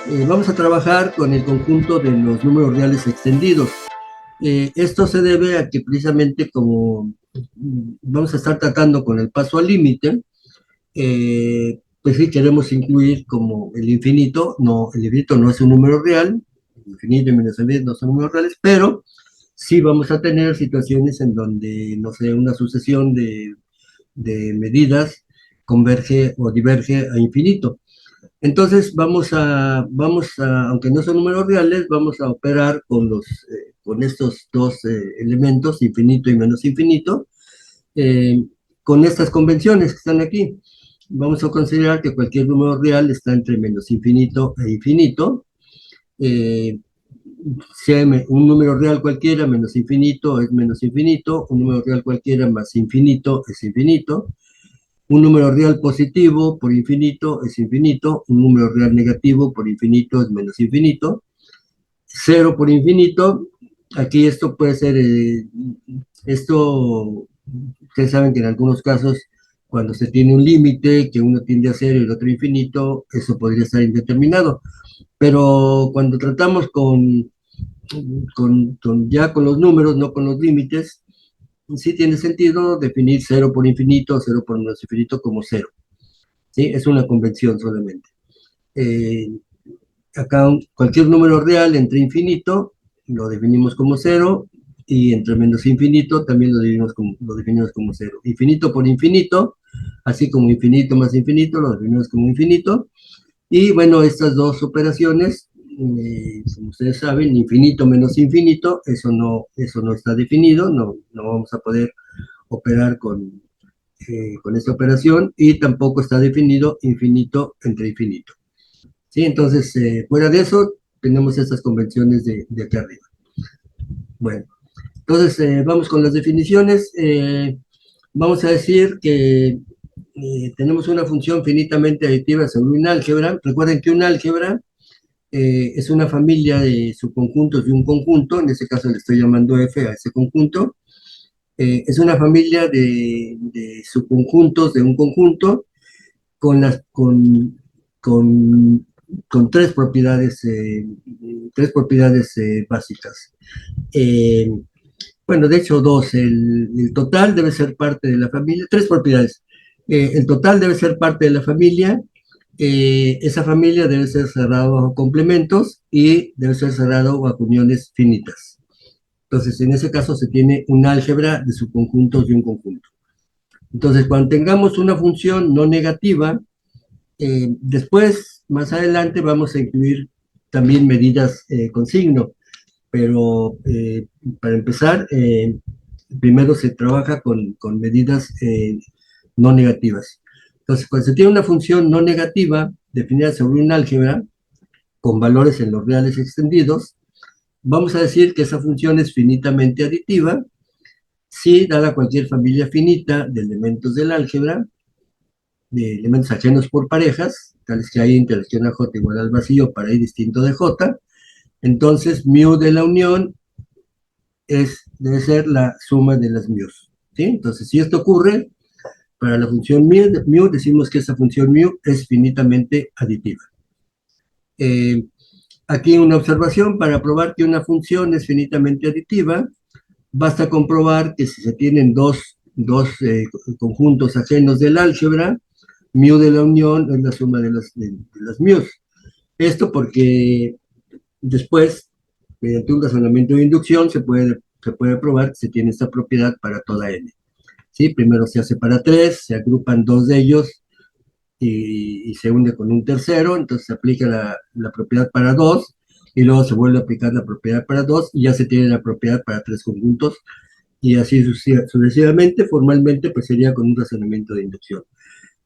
Vamos a trabajar con el conjunto de los números reales extendidos. Esto se debe a que precisamente como vamos a estar tratando con el paso al límite, pues sí queremos incluir como el infinito. No, el infinito no es un número real, el infinito y menos el infinito no son números reales, pero sí vamos a tener situaciones en donde, no sé, una sucesión de medidas converge o diverge a infinito. Entonces aunque no son números reales, vamos a operar con estos dos elementos, infinito y menos infinito, eh, con estas convenciones que están aquí. Vamos a considerar que cualquier número real está entre menos infinito e infinito. Eh, sea un número real cualquiera menos infinito es menos infinito, un número real cualquiera más infinito es infinito. Un número real positivo por infinito es infinito, un número real negativo por infinito es menos infinito. Cero por infinito, aquí esto puede ser, ustedes saben que en algunos casos, cuando se tiene un límite, que uno tiende a cero y el otro infinito, eso podría estar indeterminado. Pero cuando tratamos ya con los números, no con los límites, sí tiene sentido definir cero por infinito, cero por menos infinito como cero. ¿Sí? Es una convención solamente. Eh, Acá cualquier número real entre infinito lo definimos como cero, y entre menos infinito también lo definimos como cero. Infinito por infinito, así como infinito más infinito, lo definimos como infinito. Y bueno, estas dos operaciones, como ustedes saben, infinito menos infinito, eso no está definido, no vamos a poder operar con esta operación, y tampoco está definido infinito entre infinito. ¿Sí? Entonces, fuera de eso, tenemos estas convenciones de aquí arriba. Bueno, entonces vamos con las definiciones. Vamos a decir que tenemos una función finitamente aditiva sobre un álgebra. Recuerden que un álgebra es una familia de subconjuntos de un conjunto. En este caso le estoy llamando F a ese conjunto. Es una familia de subconjuntos de un conjunto con, las, con tres propiedades básicas. Eh, bueno, de hecho, dos. El total debe ser parte de la familia, tres propiedades. El total debe ser parte de la familia. Esa familia debe ser cerrada bajo complementos y debe ser cerrado bajo uniones finitas. Entonces, en ese caso se tiene un álgebra de subconjuntos de un conjunto. Entonces, cuando tengamos una función no negativa, después, más adelante, vamos a incluir también medidas con signo, pero para empezar, primero se trabaja con medidas no negativas. Entonces, cuando se tiene una función no negativa definida sobre un álgebra con valores en los reales extendidos, vamos a decir que esa función es finitamente aditiva si, dada cualquier familia finita de elementos del álgebra, de elementos ajenos por parejas, tales que hay interacción a J igual al vacío para I distinto de J, entonces mu de la unión debe ser la suma de las mu's. ¿Sí? Entonces, si esto ocurre, para la función mu decimos que esa función mu es finitamente aditiva. Aquí una observación: para probar que una función es finitamente aditiva, basta comprobar que si se tienen dos conjuntos ajenos del álgebra, mu de la unión es la suma de las mu's. Esto porque después, mediante un razonamiento de inducción, se puede probar que se tiene esta propiedad para toda n. ¿Sí? Primero se hace para tres, se agrupan dos de ellos y se une con un tercero, entonces se aplica la propiedad para dos, y luego se vuelve a aplicar la propiedad para dos, y ya se tiene la propiedad para tres conjuntos, y así sucesivamente. Formalmente, pues sería con un razonamiento de inducción.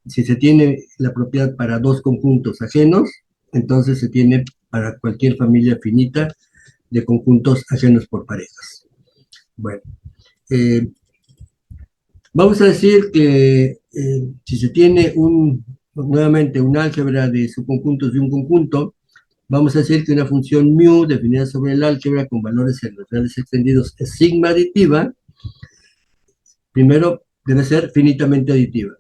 Si se tiene la propiedad para dos conjuntos ajenos, entonces se tiene para cualquier familia finita de conjuntos ajenos por parejas. Bueno, eh, vamos a decir que si se tiene nuevamente un álgebra de subconjuntos de un conjunto, vamos a decir que una función mu definida sobre el álgebra con valores en los reales extendidos es sigma aditiva. Primero, debe ser finitamente aditiva.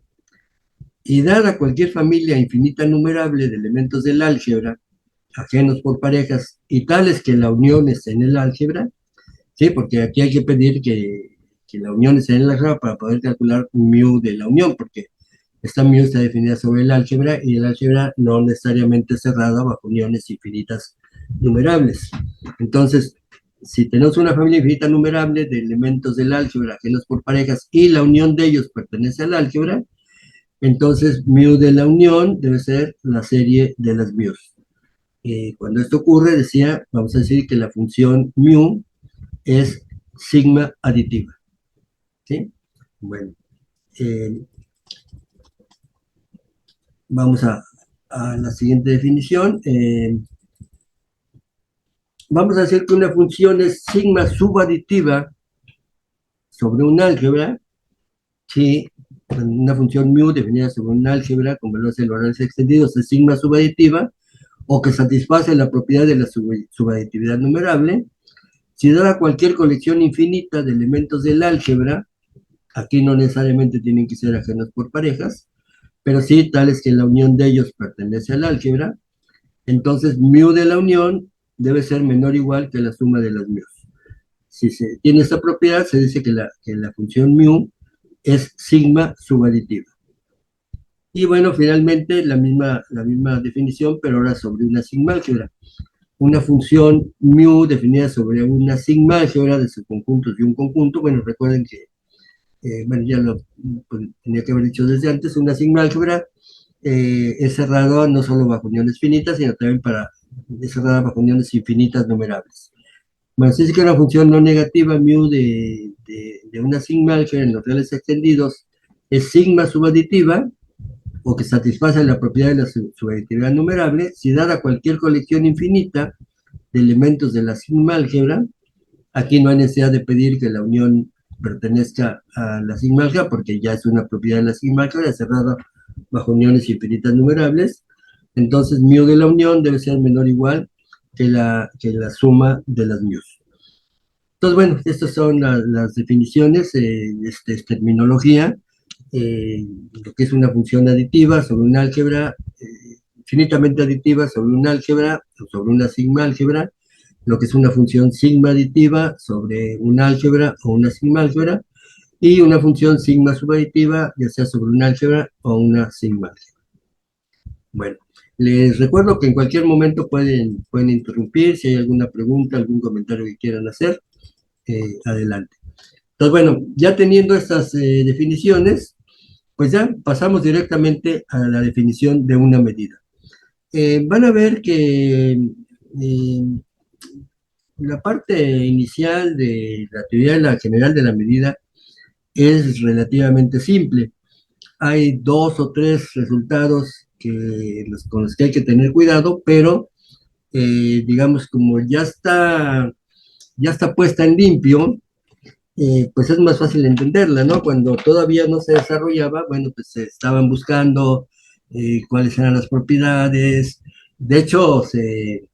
Y dada cualquier familia infinita numerable de elementos del álgebra ajenos por parejas y tales que la unión esté en el álgebra, ¿sí? Porque aquí hay que pedir que la unión esté en el álgebra para poder calcular mu de la unión, porque esta mu está definida sobre el álgebra y el álgebra no necesariamente cerrada bajo uniones infinitas numerables. Entonces, si tenemos una familia infinita numerable de elementos del álgebra ajenos por parejas y la unión de ellos pertenece al álgebra, entonces mu de la unión debe ser la serie de las mu's. Cuando esto ocurre, decía, vamos a decir que la función mu es sigma aditiva. ¿Sí? Bueno, eh, vamos a la siguiente definición. Vamos a decir que una función es sigma subaditiva sobre un álgebra, si una función mu definida sobre un álgebra con valores celulares extendidos es sigma subaditiva, o que satisface la propiedad de la subaditividad numerable, si dada cualquier colección infinita de elementos del álgebra, aquí no necesariamente tienen que ser ajenos por parejas, pero sí tales que la unión de ellos pertenece al álgebra, entonces mu de la unión debe ser menor o igual que la suma de las mu's. Si se tiene esta propiedad, se dice que la función mu es sigma subaditiva. Y bueno, finalmente la misma definición, pero ahora sobre una sigma álgebra. Una función mu definida sobre una sigma álgebra de subconjuntos de un conjunto. Bueno, recuerden que, bueno, ya lo pues, tenía que haber dicho desde antes, una sigma álgebra es cerrada no solo bajo uniones finitas, sino también es cerrada bajo uniones infinitas numerables. Bueno, se dice que una función no negativa mu de una sigma álgebra en los reales extendidos es sigma subaditiva, o que satisface la propiedad de la subaditividad numerable, si dada cualquier colección infinita de elementos de la sigma álgebra. Aquí no hay necesidad de pedir que la unión pertenezca a la sigma álgebra, porque ya es una propiedad de la sigma álgebra cerrada bajo uniones infinitas numerables. Entonces, mu de la unión debe ser menor o igual que la suma de las mu's. Entonces, bueno, estas son las definiciones, es terminología, lo que es una función aditiva sobre un álgebra, infinitamente aditiva sobre un álgebra, o sobre una sigma álgebra, lo que es una función sigma aditiva sobre un álgebra o una sigma álgebra, y una función sigma subaditiva, ya sea sobre un álgebra o una sigma álgebra. Bueno, les recuerdo que en cualquier momento pueden interrumpir si hay alguna pregunta, algún comentario que quieran hacer, adelante. Entonces, bueno, ya teniendo estas definiciones, pues ya pasamos directamente a la definición de una medida. Van a ver que la parte inicial de la teoría general de la medida es relativamente simple. Hay dos o tres resultados con los que hay que tener cuidado, pero digamos, como ya está puesta en limpio, pues es más fácil entenderla, ¿no? Cuando todavía no se desarrollaba, bueno, pues se estaban buscando cuáles eran las propiedades. De hecho, se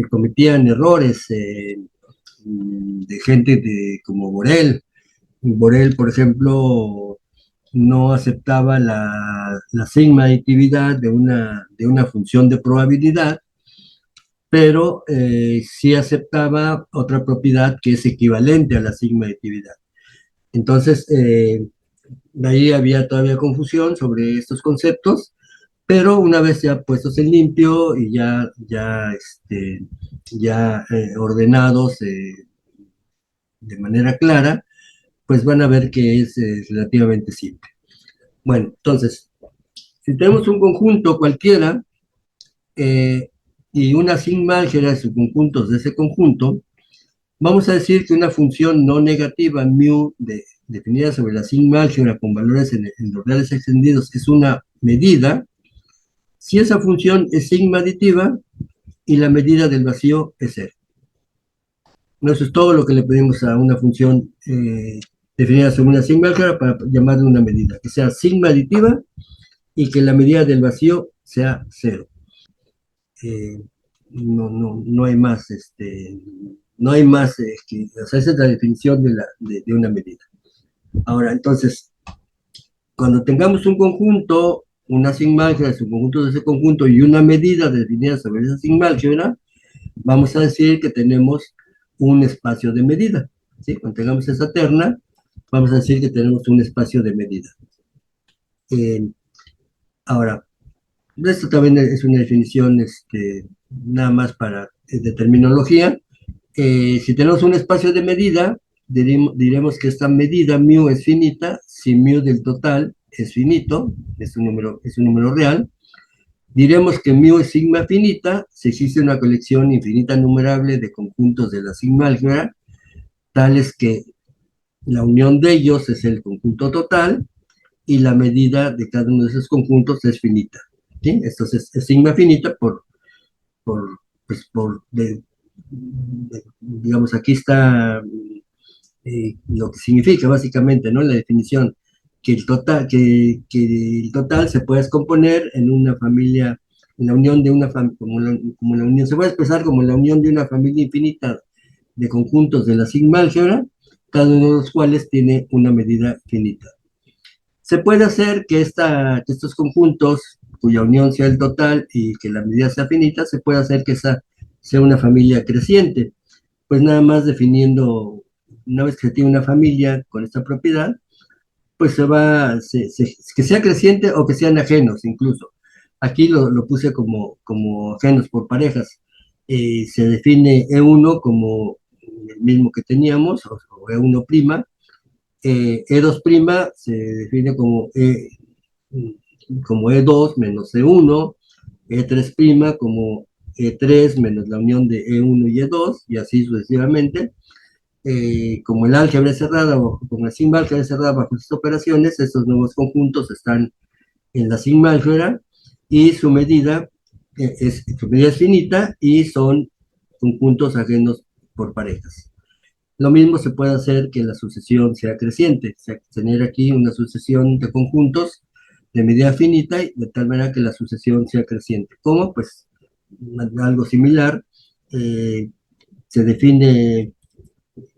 cometían errores de gente como Borel. Borel, por ejemplo, no aceptaba la sigma aditividad de una función de probabilidad, pero sí aceptaba otra propiedad que es equivalente a la sigma aditividad. Entonces, de ahí había todavía confusión sobre estos conceptos, pero una vez ya puestos en limpio y ya ordenados de manera clara, pues van a ver que es relativamente simple. Bueno, entonces, si tenemos un conjunto cualquiera eh, y una sigma álgebra de subconjuntos de ese conjunto, vamos a decir que una función no negativa mu definida sobre la sigma álgebra con valores en los reales extendidos es una medida, si esa función es sigma aditiva y la medida del vacío es cero. Eso es todo lo que le pedimos a una función definida sobre una sigma álgebra para llamarle una medida, que sea sigma aditiva y que la medida del vacío sea cero. No hay más, no hay más, o sea, esa es la definición una medida. Ahora, entonces, cuando tengamos un conjunto una sigma álgebra, su conjunto de ese conjunto y una medida definida sobre esa sigma álgebra, vamos a decir que tenemos un espacio de medida. ¿Sí? Cuando tengamos esa terna, vamos a decir que tenemos un espacio de medida. Eh, Ahora, esto también es una definición nada más para de terminología. Si tenemos un espacio de medida, diremos que esta medida mu es finita si mu del total es finito, es un número real. Diremos que mu es sigma finita si existe una colección infinita numerable de conjuntos de la sigma álgebra, tales que la unión de ellos es el conjunto total y la medida de cada uno de esos conjuntos es finita. ¿Sí? Esto es sigma finita por, pues digamos, aquí está lo que significa básicamente, ¿no? La definición, que el total se puede descomponer en una familia, en la unión de una familia, como la unión, se puede expresar como la unión de una familia infinita de conjuntos de la sigma álgebra, cada uno de los cuales tiene una medida finita. Se puede hacer que estos conjuntos, cuya unión sea el total y que la medida sea finita, se puede hacer que esa sea una familia creciente. Pues nada más definiendo, una vez que se tiene una familia con esta propiedad, pues que sea creciente o que sean ajenos incluso. Aquí lo puse como ajenos por parejas. Se define E1 como el mismo que teníamos, o E1', E2' se define como E2 menos E1, E3' como E3 menos la unión de E1 y E2, y así sucesivamente. Como el álgebra es cerrada, o como la sigma álgebra es cerrada bajo estas operaciones, estos nuevos conjuntos están en la sigma álgebra y su medida es finita y son conjuntos ajenos por parejas. Lo mismo se puede hacer que la sucesión sea creciente, o sea, tener aquí una sucesión de conjuntos de medida finita y de tal manera que la sucesión sea creciente. ¿Cómo? Pues algo similar. Se define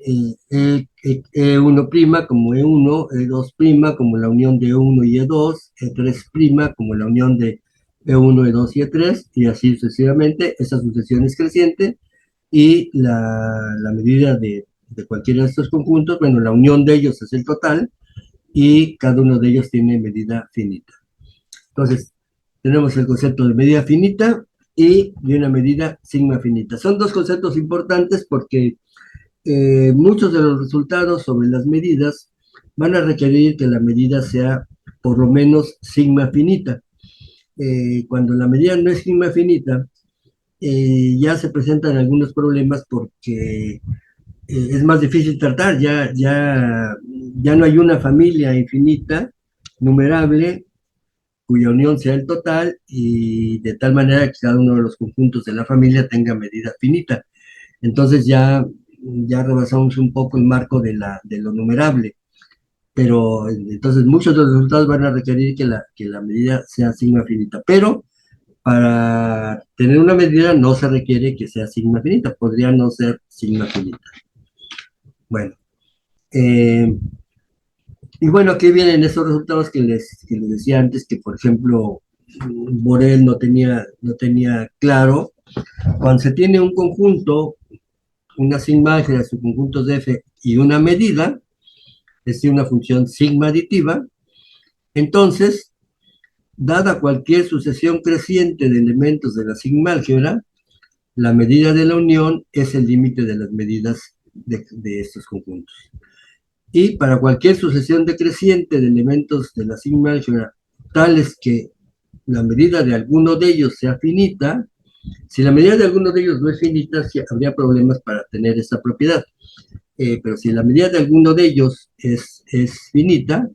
E1' como E1, E2' como la unión de E1 y E2, E3' como la unión de E1, E2 y E3, y así sucesivamente. Esa sucesión es creciente y la medida de cualquiera de estos conjuntos, bueno, la unión de ellos es el total y cada uno de ellos tiene medida finita. Entonces, tenemos el concepto de medida finita y de una medida sigma finita. Son dos conceptos importantes porque muchos de los resultados sobre las medidas van a requerir que la medida sea por lo menos sigma finita. Cuando la medida no es sigma finita, ya se presentan algunos problemas porque es más difícil tratar, ya no hay una familia infinita, numerable, cuya unión sea el total y de tal manera que cada uno de los conjuntos de la familia tenga medida finita. Entonces ya rebasamos un poco el marco de lo numerable, pero entonces muchos de los resultados van a requerir que la medida sea sigma finita, pero para tener una medida no se requiere que sea sigma finita, podría no ser sigma finita. Bueno, eh, y bueno, aquí vienen esos resultados que les decía antes, que por ejemplo Borel no tenía claro. Cuando se tiene un conjunto, una sigma álgebra, su conjunto de F y una medida, es decir, una función sigma aditiva, entonces, dada cualquier sucesión creciente de elementos de la sigma álgebra, la medida de la unión es el límite de las medidas de estos conjuntos. Y para cualquier sucesión decreciente de elementos de la sigma álgebra, tales que la medida de alguno de ellos sea finita, si la medida de alguno de ellos no es finita, sí habría problemas para tener esta propiedad. Pero si la medida de alguno de ellos es finita,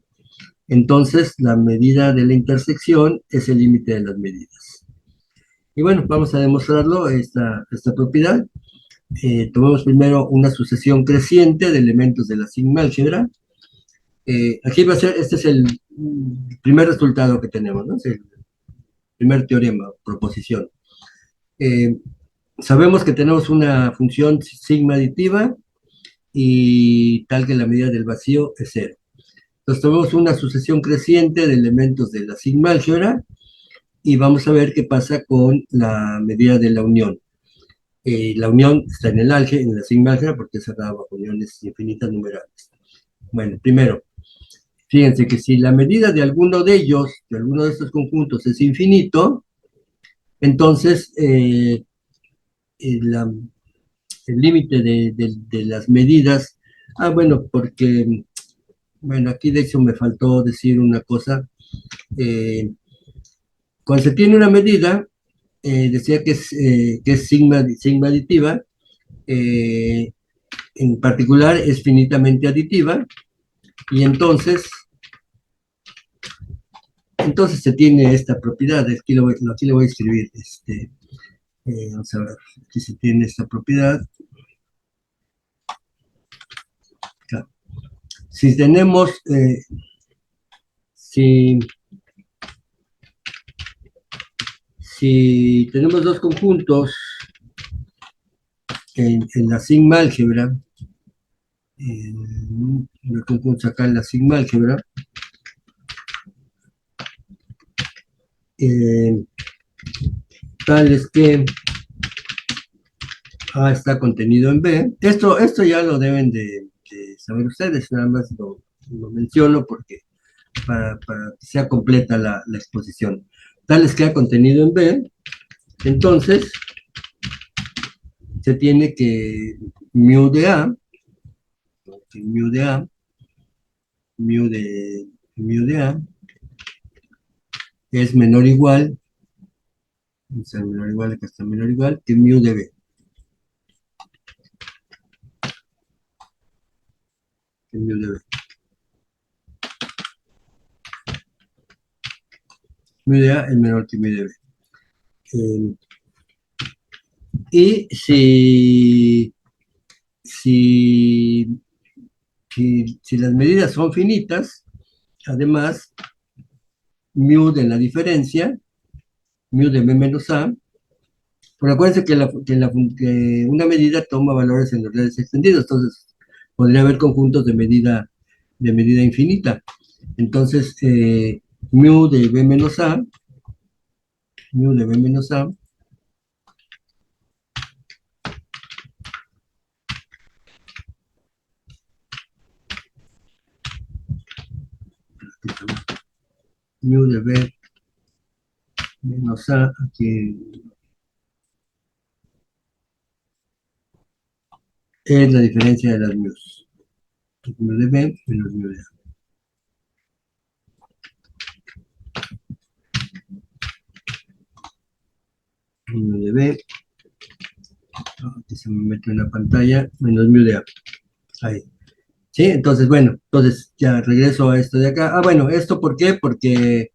entonces la medida de la intersección es el límite de las medidas. Y bueno, vamos a demostrarlo, esta propiedad. Tomemos primero una sucesión creciente de elementos de la sigma álgebra. Aquí va a ser, este es el primer resultado que tenemos, ¿no? Es el primer teorema, proposición. Eh, Sabemos que tenemos una función sigma aditiva y tal que la medida del vacío es cero. Entonces tomamos una sucesión creciente de elementos de la sigma álgebra y vamos a ver qué pasa con la medida de la unión. La unión está en el álgebra, en la sigma álgebra, porque se da bajo uniones infinitas numerables. Bueno, primero, fíjense que si la medida de alguno de ellos, de alguno de estos conjuntos es infinito, entonces la, el límite de las medidas, bueno, porque, bueno, aquí de hecho me faltó decir una cosa, eh, cuando se tiene una medida, decía que es sigma aditiva, eh, en particular es finitamente aditiva, y entonces se tiene esta propiedad, aquí lo voy a escribir, vamos a ver, aquí se tiene esta propiedad. Claro. Si tenemos, si, si tenemos dos conjuntos en la sigma álgebra, los conjuntos acá en la sigma álgebra, eh, tales que A está contenido en B. Esto ya lo deben de saber ustedes, nada más lo menciono porque para que sea completa la exposición. Tales que A contenido en B, entonces se tiene que mu de A, mu de A, mu de, mu de A es menor o igual, o sea, menor o igual, acá está menor o igual, que mu de B. Que mu de B. Mu de A es menor que mu de B. Y si, si las medidas son finitas, además, mu de la diferencia, mu de B menos A, pero acuérdense que una medida toma valores en los reales extendidos, entonces podría haber conjuntos de medida infinita. Entonces, mu de B menos A, mu de B menos A, mu de B menos A, aquí es la diferencia de las mu's. Mu de B menos mu de A. Mu de B, aquí se me mete en la pantalla, menos mu de A. Ahí. ¿Sí? Entonces, bueno, entonces ya regreso a esto de acá. Bueno, ¿esto por qué? Porque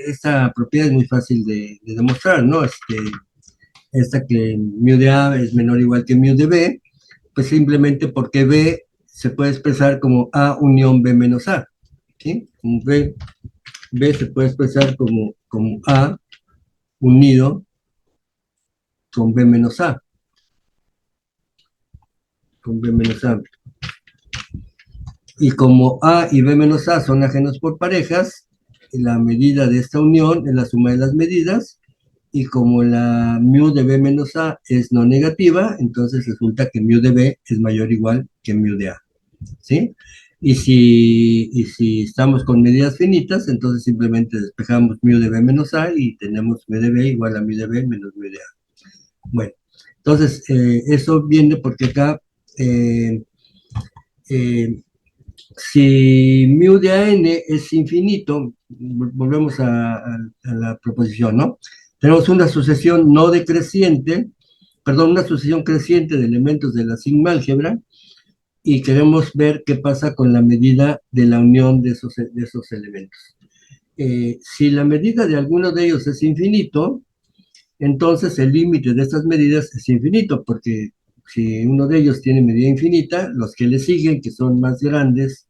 esta propiedad es muy fácil de demostrar, ¿no? Esta que mu de A es menor o igual que mu de B, pues simplemente porque B se puede expresar como A unión B menos A, ¿sí? Como B se puede expresar como A unido con B menos A, con B menos A. Y como A y B menos A son ajenos por parejas, la medida de esta unión es la suma de las medidas, y como la mu de B menos A es no negativa, entonces resulta que mu de B es mayor o igual que mu de A, ¿sí? Y si estamos con medidas finitas, entonces simplemente despejamos mu de B menos A y tenemos mu de B igual a mu de B menos mu de A. Bueno, entonces eso viene porque acá eh, eh, si mu de AN es infinito, volvemos a la proposición, ¿no? Tenemos una sucesión no decreciente, perdón, una sucesión creciente de elementos de la sigma álgebra y queremos ver qué pasa con la medida de la unión de esos elementos. Si la medida de alguno de ellos es infinito, entonces el límite de estas medidas es infinito, porque si uno de ellos tiene medida infinita, los que le siguen, que son más grandes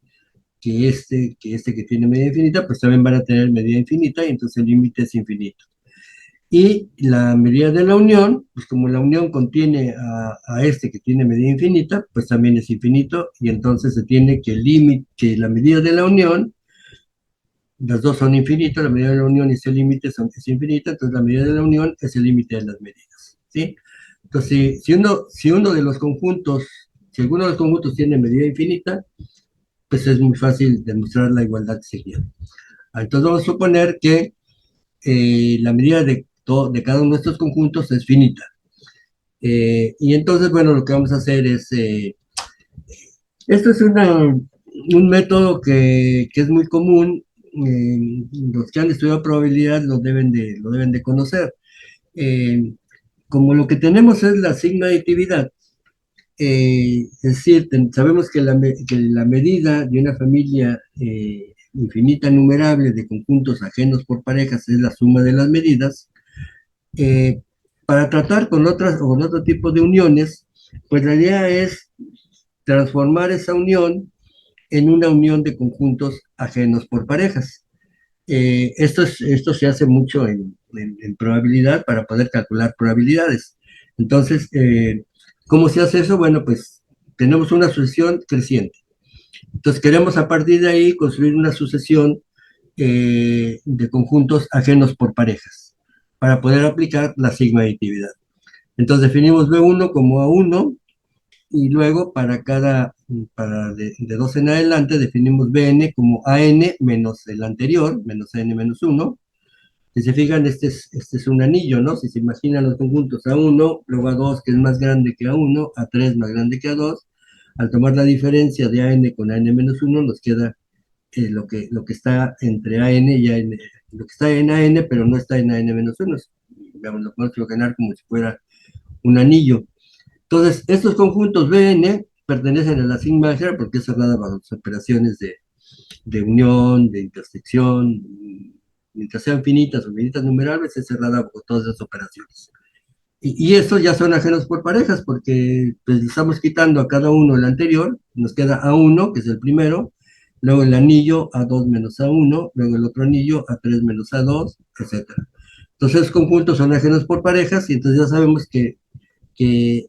que tiene medida infinita, pues también van a tener medida infinita y entonces el límite es infinito. Y la medida de la unión, pues como la unión contiene a este que tiene medida infinita, pues también es infinito, y entonces se tiene que, que la medida de la unión, las dos son infinitas, la medida de la unión y ese límite es infinita, entonces la medida de la unión es el límite de las medidas, ¿sí? Entonces, si uno de los conjuntos, si alguno de los conjuntos tiene medida infinita, pues es muy fácil demostrar la igualdad seguida. Entonces vamos a suponer que la medida de cada uno de estos conjuntos es finita. Y entonces, bueno, lo que vamos a hacer es, esto es un método que es muy común, los que han estudiado probabilidad lo deben de conocer. Eh, Como lo que tenemos es la sigma aditividad, es decir, sabemos que que la medida de una familia infinita numerable de conjuntos ajenos por parejas es la suma de las medidas. eh, para tratar con otro tipo de uniones, pues la idea es transformar esa unión en una unión de conjuntos ajenos por parejas. Esto se hace mucho en probabilidad para poder calcular probabilidades. Entonces, ¿cómo se hace eso? Bueno, pues tenemos una sucesión creciente. Entonces, queremos a partir de ahí construir una sucesión de conjuntos ajenos por parejas para poder aplicar la sigma aditividad. Entonces, definimos B1 como A1 y luego de 2 en adelante definimos Bn como An menos el anterior, menos N menos 1. Si se fijan, este es un anillo, ¿no? Si se imaginan los conjuntos A1, luego A2 que es más grande que A1, A3 más grande que A2, al tomar la diferencia de AN con AN menos 1 nos queda lo que está entre AN y AN, lo que está en AN pero no está en AN menos 1. Digamos, lo podemos imaginar como si fuera un anillo. Entonces, estos conjuntos Bn pertenecen a la sigma álgebra porque es cerrada bajo las operaciones de unión, de intersección, mientras sean finitas o finitas numerables, es cerrada bajo todas esas operaciones. Y estos ya son ajenos por parejas porque pues, le estamos quitando a cada uno el anterior, nos queda A1, que es el primero, luego el anillo A2 menos A1, luego el otro anillo A3 menos A2, etcétera. Entonces, los conjuntos son ajenos por parejas y entonces ya sabemos que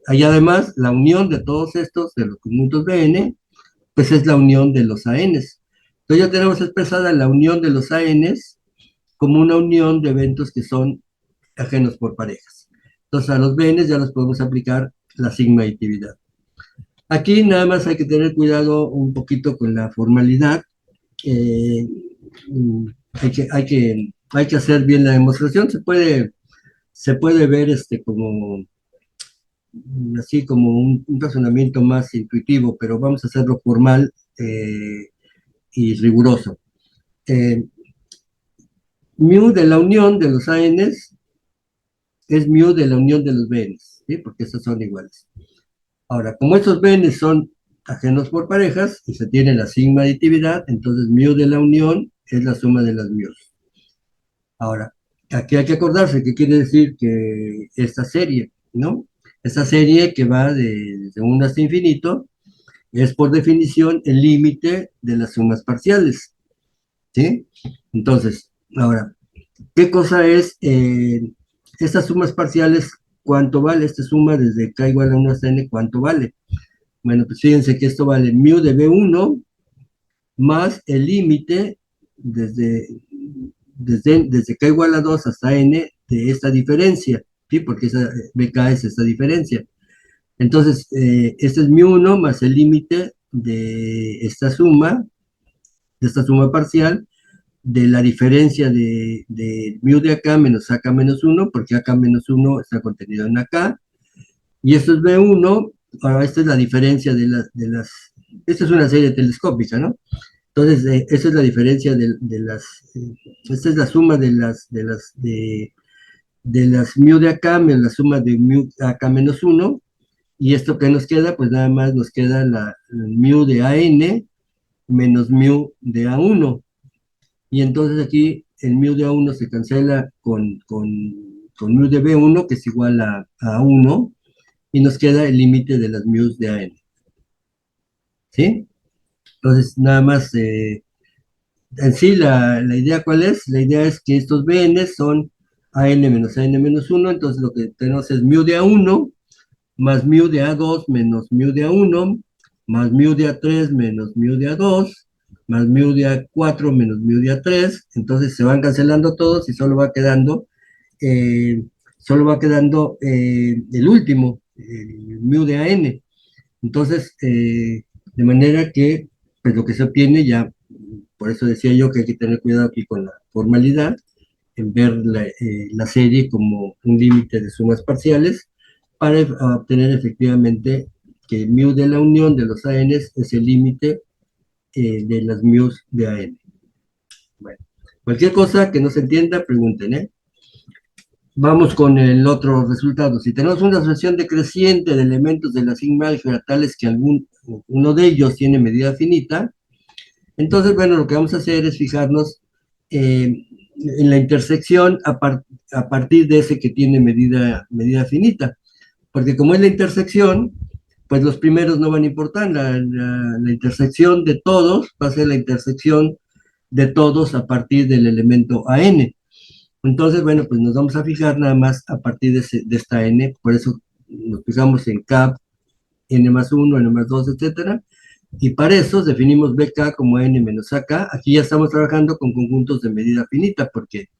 hay además la unión de todos estos, de los conjuntos Bn, pues es la unión de los ANs. Entonces ya tenemos expresada la unión de los ANs como una unión de eventos que son ajenos por parejas. Entonces a los Bns ya los podemos aplicar la sigma aditividad. Aquí nada más hay que tener cuidado un poquito con la formalidad. Eh, hay que hacer bien la demostración. Se puede ver como así como un razonamiento más intuitivo, pero vamos a hacerlo formal y riguroso. Eh, mu de la unión de los ANs es mu de la unión de los BNs, ¿sí? Porque estos son iguales. Ahora, como estos BNs son ajenos por parejas y se tiene la sigma aditividad, entonces mu de la unión es la suma de las mu's. Ahora, aquí hay que acordarse qué quiere decir que esta serie, ¿no? Esta serie que va de 1 hasta infinito es por definición el límite de las sumas parciales, ¿sí? Entonces, ahora, ¿qué cosa es estas sumas parciales? ¿Cuánto vale esta suma desde k igual a 1 hasta n? ¿Cuánto vale? Bueno, pues fíjense que esto vale mu de B1 más el límite desde k igual a 2 hasta n de esta diferencia, ¿sí? Porque esa bk es esta diferencia. Entonces, este es mu1 más el límite de esta suma parcial, de la diferencia de mu de acá menos acá menos 1, porque acá menos 1 está contenido en acá, y esto es B1, ahora esta es la diferencia esta es una serie telescópica, ¿no? Entonces, esa es la diferencia esta es la suma de las mu de acá menos la suma de mu acá menos 1, y esto que nos queda, pues nada más nos queda la mu de AN menos mu de A1. Y entonces aquí el mu de A1 se cancela con mu de B1, que es igual a 1, y nos queda el límite de las mu's de AN. ¿Sí? Entonces, nada más, en sí, la idea ¿cuál es? La idea es que estos BN son AN menos AN menos 1, entonces lo que tenemos es mu de A1 más mu de A2 menos mu de A1, más mu de A3 menos mu de A2, más mu de A4 menos mu de A3, entonces se van cancelando todos y eh, solo va quedando el último, el mu de AN. Entonces, de manera que, pues lo que se obtiene ya, por eso decía yo que hay que tener cuidado aquí con la formalidad, en ver la serie como un límite de sumas parciales para obtener efectivamente que mu de la unión de los ANs es el límite de las mu's de AN. Bueno, cualquier cosa que no se entienda, pregunten, ¿eh? Vamos con el otro resultado. Si tenemos una asociación decreciente de elementos de la sigma álgebra tales que uno de ellos tiene medida finita, entonces, bueno, lo que vamos a hacer es fijarnos en la intersección a partir de ese que tiene medida finita. Porque como es la intersección, pues los primeros no van a importar. La intersección de todos va a ser la intersección de todos a partir del elemento AN. Entonces, bueno, pues nos vamos a fijar nada más a partir de esta N, por eso nos fijamos en K, N más 1, N más 2, etcétera, y para eso definimos BK como N menos AK. Aquí ya estamos trabajando con conjuntos de medida finita, porque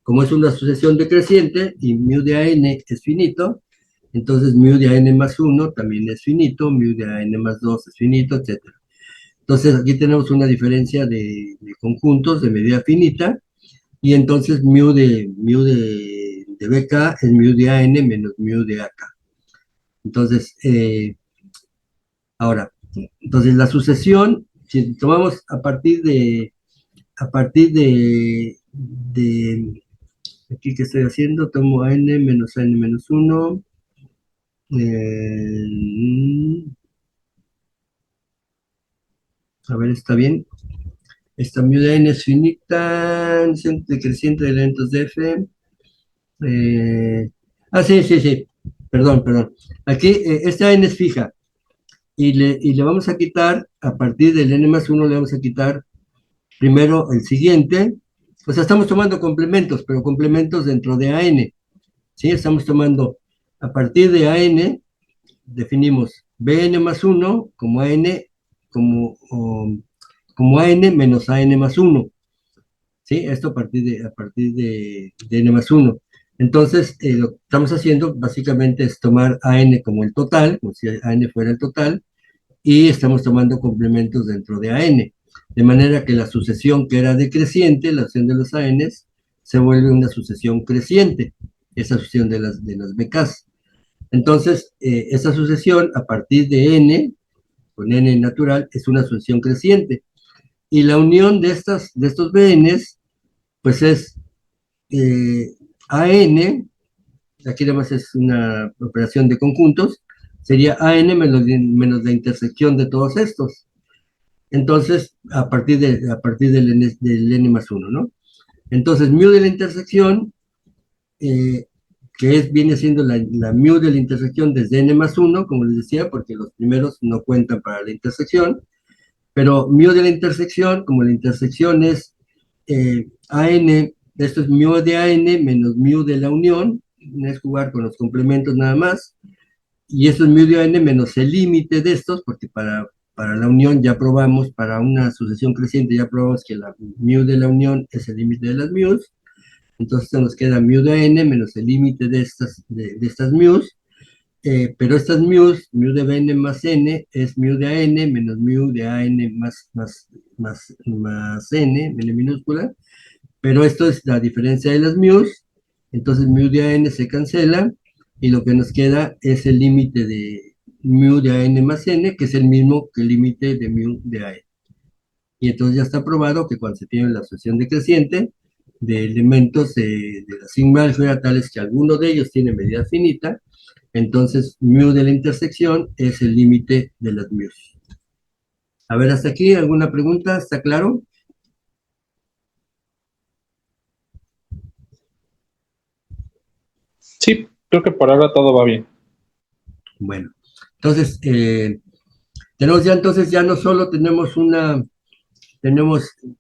como es una sucesión decreciente y mu de AN es finito, entonces mu de AN más 1 también es finito, mu de AN más 2 es finito, etcétera. Entonces aquí tenemos una diferencia de conjuntos de medida finita, y entonces mu de BK es mu de AN menos mu de AK. Entonces, ahora, entonces la sucesión, si tomamos a partir de aquí que estoy haciendo, tomo AN menos 1, a ver, está bien. Esta mu de AN es finita, decreciente de elementos de F. Sí, sí, sí. Perdón. Aquí, esta n es fija y le vamos a quitar, a partir del n más 1, le vamos a quitar primero el siguiente. O sea, estamos tomando complementos, pero complementos dentro de AN. ¿Sí? Estamos tomando, a partir de AN, definimos BN más 1 como AN, como AN menos AN más 1. ¿Sí? Esto a partir de n más 1. Entonces, lo que estamos haciendo básicamente es tomar a n como el total, como si a n fuera el total, y estamos tomando complementos dentro de a n. De manera que la sucesión que era decreciente, la sucesión de los a n's, se vuelve una sucesión creciente, esa sucesión de las BKs. Entonces, esa sucesión a partir de n, con n natural, es una sucesión creciente. Y la unión de estos bn's pues es AN, aquí además es una operación de conjuntos, sería AN menos la intersección de todos estos. Entonces, a partir del N más 1, ¿no? Entonces, mu de la intersección, eh, viene siendo la mu de la intersección desde N más 1, como les decía, porque los primeros no cuentan para la intersección, pero mu de la intersección, como la intersección es AN, esto es mu de AN menos mu de la unión, es jugar con los complementos nada más, y esto es mu de AN menos el límite de estos, porque para la unión ya probamos, para una sucesión creciente ya probamos que la mu de la unión es el límite de las mu's, entonces nos queda mu de AN menos el límite de estas mu's, pero estas mu's, mu de Bn más n, es mu de An menos mu de An más n, n minúscula, pero esto es la diferencia de las mu's, entonces mu de An se cancela, y lo que nos queda es el límite de mu de An más n, que es el mismo que el límite de mu de An. Y entonces ya está probado que cuando se tiene la asociación decreciente de elementos de la sigma álgebra tales que alguno de ellos tiene medida finita, entonces mu de la intersección es el límite de las mu's. A ver, hasta aquí, ¿alguna pregunta? ¿Está claro? Sí, creo que por ahora todo va bien. Bueno, entonces, tenemos ya, entonces ya no solo tenemos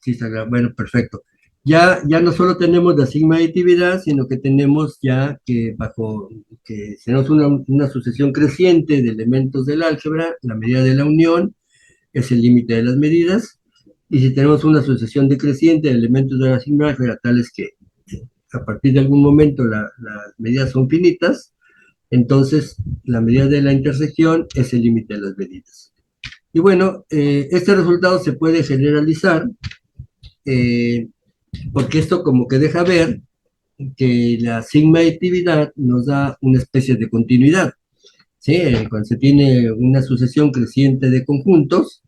sí, está bueno, perfecto. ya no solo tenemos la sigma aditividad, sino que tenemos ya que tenemos una sucesión creciente de elementos del álgebra, la medida de la unión es el límite de las medidas, y si tenemos una sucesión decreciente de elementos de la sigma álgebra, tales que a partir de algún momento las medidas son finitas, entonces la medida de la intersección es el límite de las medidas. Y bueno, este resultado se puede generalizar, eh, porque esto como que deja ver que la sigma aditividad nos da una especie de continuidad, ¿sí? Cuando se tiene una sucesión creciente de conjuntos,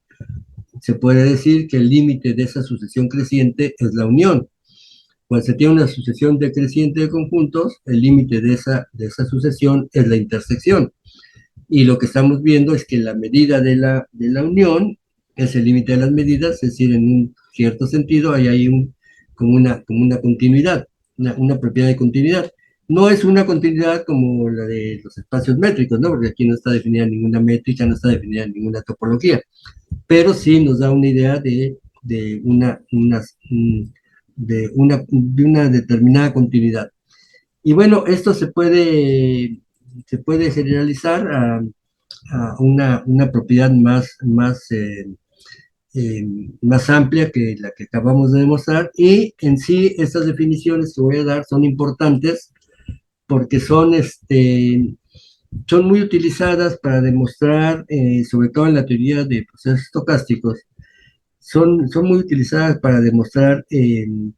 se puede decir que el límite de esa sucesión creciente es la unión. Cuando se tiene una sucesión decreciente de conjuntos, el límite de esa sucesión es la intersección. Y lo que estamos viendo es que la medida de la unión es el límite de las medidas, es decir, en un cierto sentido hay como una continuidad, una propiedad de continuidad. No es una continuidad como la de los espacios métricos, ¿no? Porque aquí no está definida ninguna métrica, no está definida ninguna topología, pero sí nos da una idea de de una determinada continuidad. Y bueno, esto se puede generalizar a una propiedad eh, más amplia que la que acabamos de demostrar, y en sí estas definiciones que voy a dar son importantes porque son muy utilizadas para demostrar, sobre todo en la teoría de procesos estocásticos, son muy utilizadas para demostrar,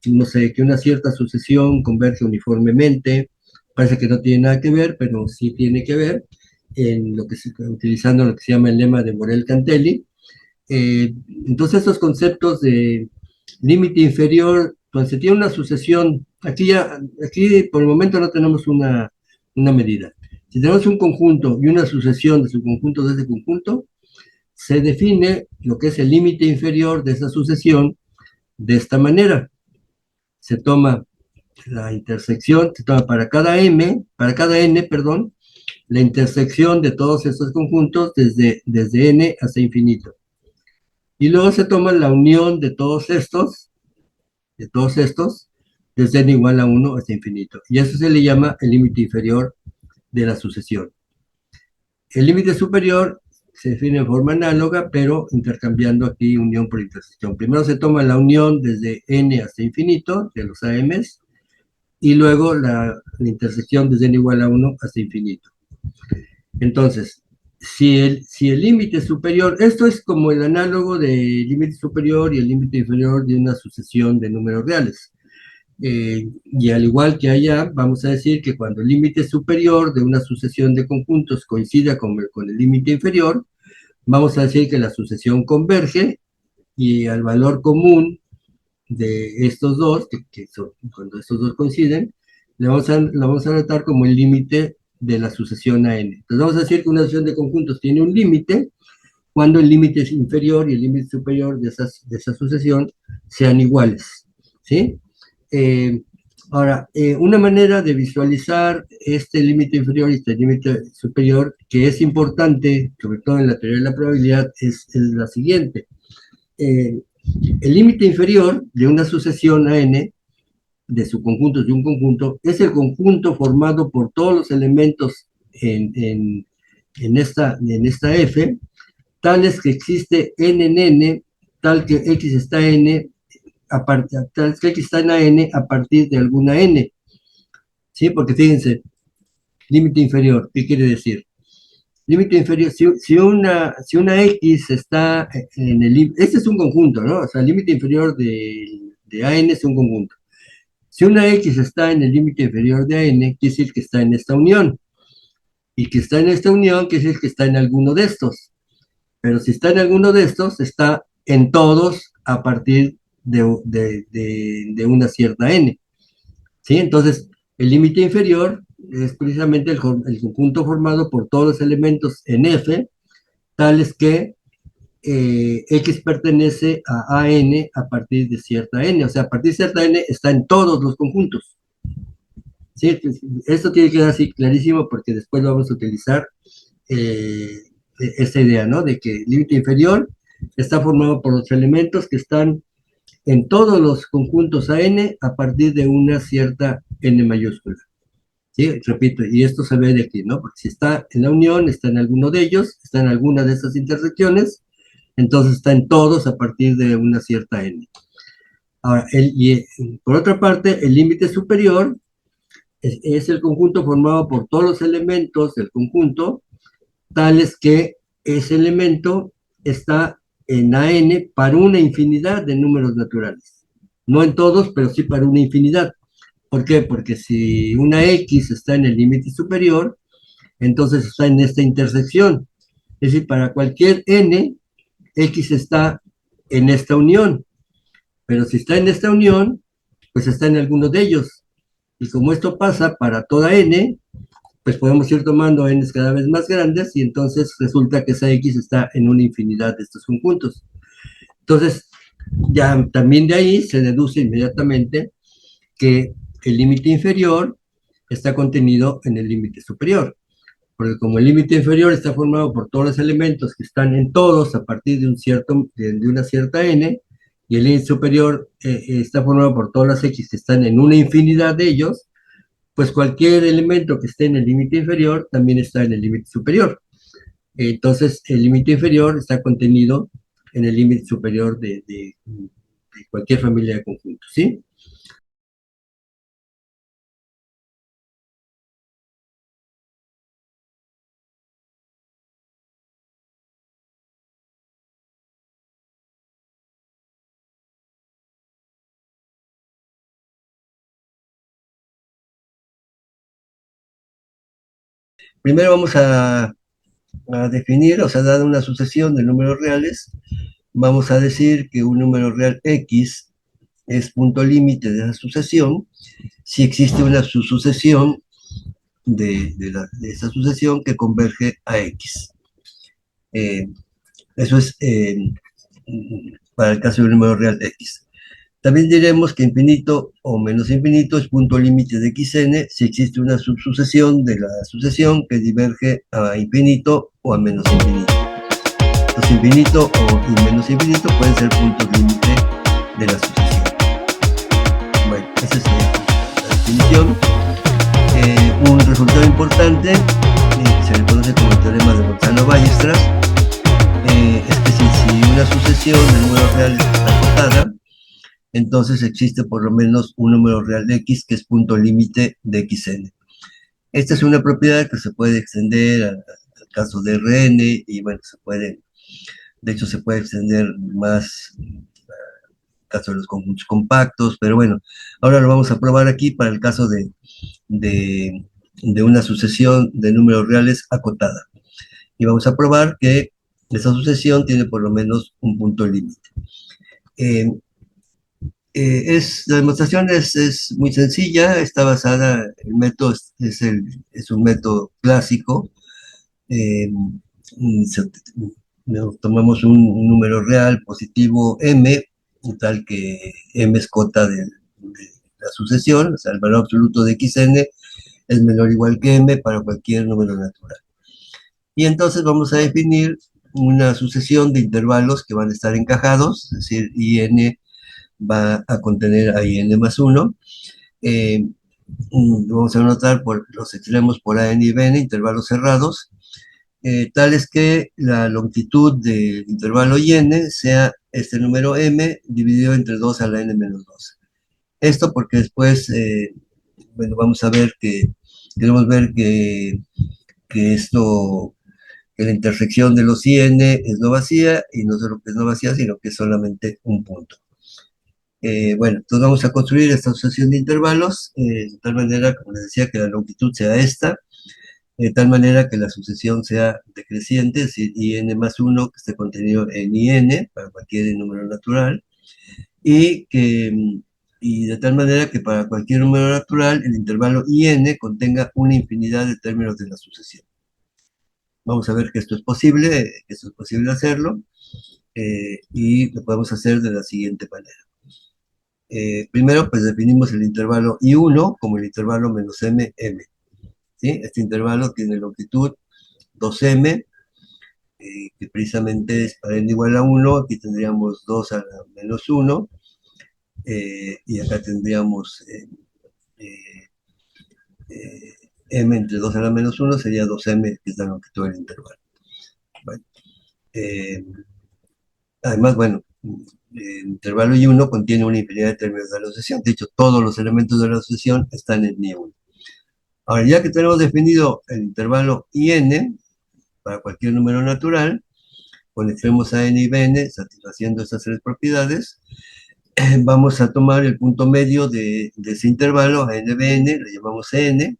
no sé, que una cierta sucesión converge uniformemente. Parece que no tiene nada que ver, pero sí tiene que ver, utilizando lo que se llama el lema de Morel-Cantelli. Entonces, estos conceptos de límite inferior, cuando se tiene una sucesión, aquí por el momento no tenemos una medida. Si tenemos un conjunto y una sucesión de subconjuntos de ese conjunto, se define lo que es el límite inferior de esa sucesión de esta manera. Se toma la intersección, se toma para cada n, perdón, la intersección de todos estos conjuntos desde n hasta infinito. Y luego se toma la unión de todos estos, desde n igual a 1 hasta infinito. Y eso se le llama el límite inferior de la sucesión. El límite superior se define en forma análoga, pero intercambiando aquí unión por intersección. Primero se toma la unión desde n hasta infinito, de los AMs, y luego la intersección desde n igual a 1 hasta infinito. Entonces, si el límite superior, esto es como el análogo del límite superior y el límite inferior de una sucesión de números reales. Y al igual que allá, vamos a decir que cuando el límite superior de una sucesión de conjuntos coincida con el límite inferior, vamos a decir que la sucesión converge, y al valor común de estos dos, que son, cuando estos dos coinciden, la vamos a anotar como el límite de la sucesión a n. Entonces vamos a decir que una sucesión de conjuntos tiene un límite cuando el límite inferior y el límite superior de esa sucesión sean iguales, ¿sí? Ahora, una manera de visualizar este límite inferior y este límite superior, que es importante, sobre todo en la teoría de la probabilidad, es la siguiente. El límite inferior de una sucesión a n, de subconjuntos de un conjunto, es el conjunto formado por todos los elementos en esta F, tales que existe n en n, tal que x está n, tal que x está en n a partir de alguna n. ¿Sí? Porque fíjense, límite inferior, ¿qué quiere decir? Límite inferior, si una x está en el... Este es un conjunto, ¿no? O sea, el límite inferior de AN es un conjunto. Si una x está en el límite inferior de AN, quiere decir que está en esta unión. Y que está en esta unión quiere decir que está en alguno de estos. Pero si está en alguno de estos, está en todos a partir de una cierta n. ¿Sí? Entonces, el límite inferior es precisamente el conjunto formado por todos los elementos en F, tales que X pertenece a AN a partir de cierta n. O sea, a partir de cierta n está en todos los conjuntos. ¿Sí? Esto tiene que quedar así clarísimo, porque después vamos a utilizar esta idea, ¿no? De que el límite inferior está formado por los elementos que están en todos los conjuntos AN a partir de una cierta N mayúscula. ¿Sí? Repito, y esto se ve de aquí, ¿no? Porque si está en la unión, está en alguno de ellos, está en alguna de esas intersecciones, entonces está en todos a partir de una cierta N. Ahora, por otra parte, el límite superior es el conjunto formado por todos los elementos del conjunto, tales que ese elemento está en AN para una infinidad de números naturales. No en todos, pero sí para una infinidad. ¿Por qué? Porque si una X está en el límite superior, entonces está en esta intersección. Es decir, para cualquier N, X está en esta unión. Pero si está en esta unión, pues está en alguno de ellos. Y como esto pasa para toda N, pues podemos ir tomando Ns cada vez más grandes y entonces resulta que esa X está en una infinidad de estos conjuntos. Entonces, ya también de ahí se deduce inmediatamente que el límite inferior está contenido en el límite superior. Porque como el límite inferior está formado por todos los elementos que están en todos a partir de una cierta n, y el límite superior está formado por todas las x que están en una infinidad de ellos, pues cualquier elemento que esté en el límite inferior también está en el límite superior. Entonces, el límite inferior está contenido en el límite superior de cualquier familia de conjuntos, ¿sí? Primero vamos a definir, o sea, dada una sucesión de números reales, vamos a decir que un número real X es punto límite de esa sucesión si existe una subsucesión de esa sucesión que converge a X. Eh, eso es para el caso de un número real X. También diremos que infinito o menos infinito es punto límite de xn si existe una subsucesión de la sucesión que diverge a infinito o a menos infinito. Entonces, infinito y menos infinito pueden ser puntos límite de la sucesión. Bueno, esa es la definición. Un resultado importante, que se le conoce como el teorema de Gonzalo-Ballestras, es que si una sucesión de números reales está acotada, entonces existe por lo menos un número real de x que es punto límite de xn. Esta es una propiedad que se puede extender al caso de Rn y bueno, de hecho se puede extender más al caso de los conjuntos compactos, pero bueno, ahora lo vamos a probar aquí para el caso de una sucesión de números reales acotada. Y vamos a probar que esa sucesión tiene por lo menos un punto límite. La demostración es muy sencilla, está basada, el método es un método clásico. Eh, Tomamos un número real positivo m, tal que m es cota de la sucesión, o sea, el valor absoluto de xn es menor o igual que m para cualquier número natural. Y entonces vamos a definir una sucesión de intervalos que van a estar encajados, es decir, in va a contener a in más 1. Vamos a anotar por los extremos por a, n y b, intervalos cerrados, tales que la longitud del intervalo n sea este número m dividido entre 2 a la n menos 2. Esto porque después, bueno, vamos a ver queremos ver que la intersección de los IN es no vacía, y no solo que es no vacía, sino que es solamente un punto. Bueno, entonces vamos a construir esta asociación de intervalos de tal manera, como les decía, que la longitud sea esta, de tal manera que la sucesión sea decreciente, es decir, IN más 1 que esté contenido en IN para cualquier número natural, y de tal manera que para cualquier número natural el intervalo IN contenga una infinidad de términos de la sucesión. Vamos a ver que esto es posible, hacerlo, y lo podemos hacer de la siguiente manera. Primero, pues definimos el intervalo I1 como el intervalo menos m, m. ¿Sí? Este intervalo tiene longitud 2m, que precisamente es para n igual a 1, aquí tendríamos 2 a la menos 1, y acá tendríamos eh, eh, m entre 2 a la menos 1 sería 2m, que es la longitud del intervalo. Bueno, eh, además, bueno, el intervalo I1 contiene una infinidad de términos de la asociación. De hecho, todos los elementos de la asociación están en I1. Ahora, ya que tenemos definido el intervalo IN para cualquier número natural, con extremos a n y bn, satisfaciendo estas tres propiedades, vamos a tomar el punto medio de ese intervalo, a n, bn, le llamamos n,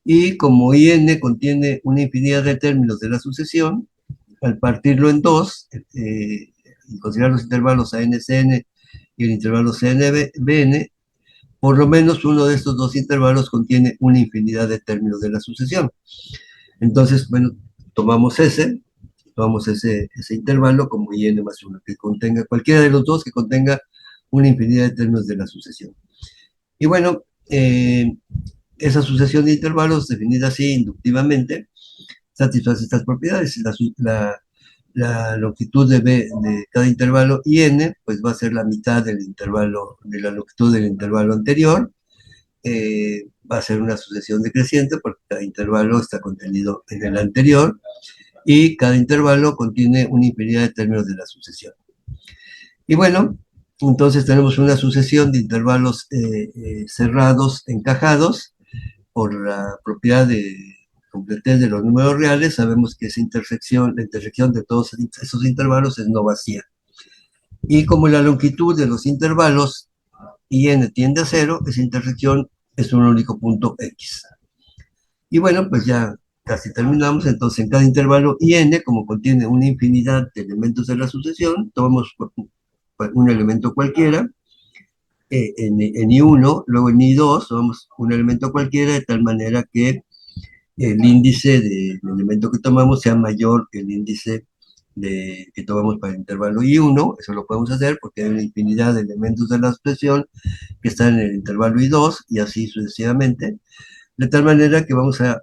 y como IN contiene una infinidad de términos de la sucesión, al partirlo en dos, y considerar los intervalos a n, cn y el intervalo cn, bn, por lo menos uno de estos dos intervalos contiene una infinidad de términos de la sucesión. Entonces, bueno, tomamos ese intervalo como IN más 1, que contenga cualquiera de los dos que contenga una infinidad de términos de la sucesión. Y bueno, esa sucesión de intervalos definida así inductivamente satisface estas propiedades. La longitud de cada intervalo IN pues va a ser la mitad del intervalo, de la longitud del intervalo anterior. Va a ser una sucesión decreciente porque cada intervalo está contenido en el anterior y cada intervalo contiene una infinidad de términos de la sucesión. Y bueno, entonces tenemos una sucesión de intervalos cerrados, encajados, por la propiedad de completez de los números reales. Sabemos que esa la intersección de todos esos intervalos es no vacía. Y como la longitud de los intervalos IN tiende a cero, esa intersección es un único punto X. Y bueno, pues ya casi terminamos. Entonces, en cada intervalo IN, como contiene una infinidad de elementos de la sucesión, tomamos un elemento cualquiera, en I1, luego en I2 tomamos un elemento cualquiera, de tal manera que el índice del elemento que tomamos sea mayor que el índice que tomamos para el intervalo I1. Eso lo podemos hacer porque hay una infinidad de elementos de la sucesión que están en el intervalo I2 y así sucesivamente, de tal manera que vamos a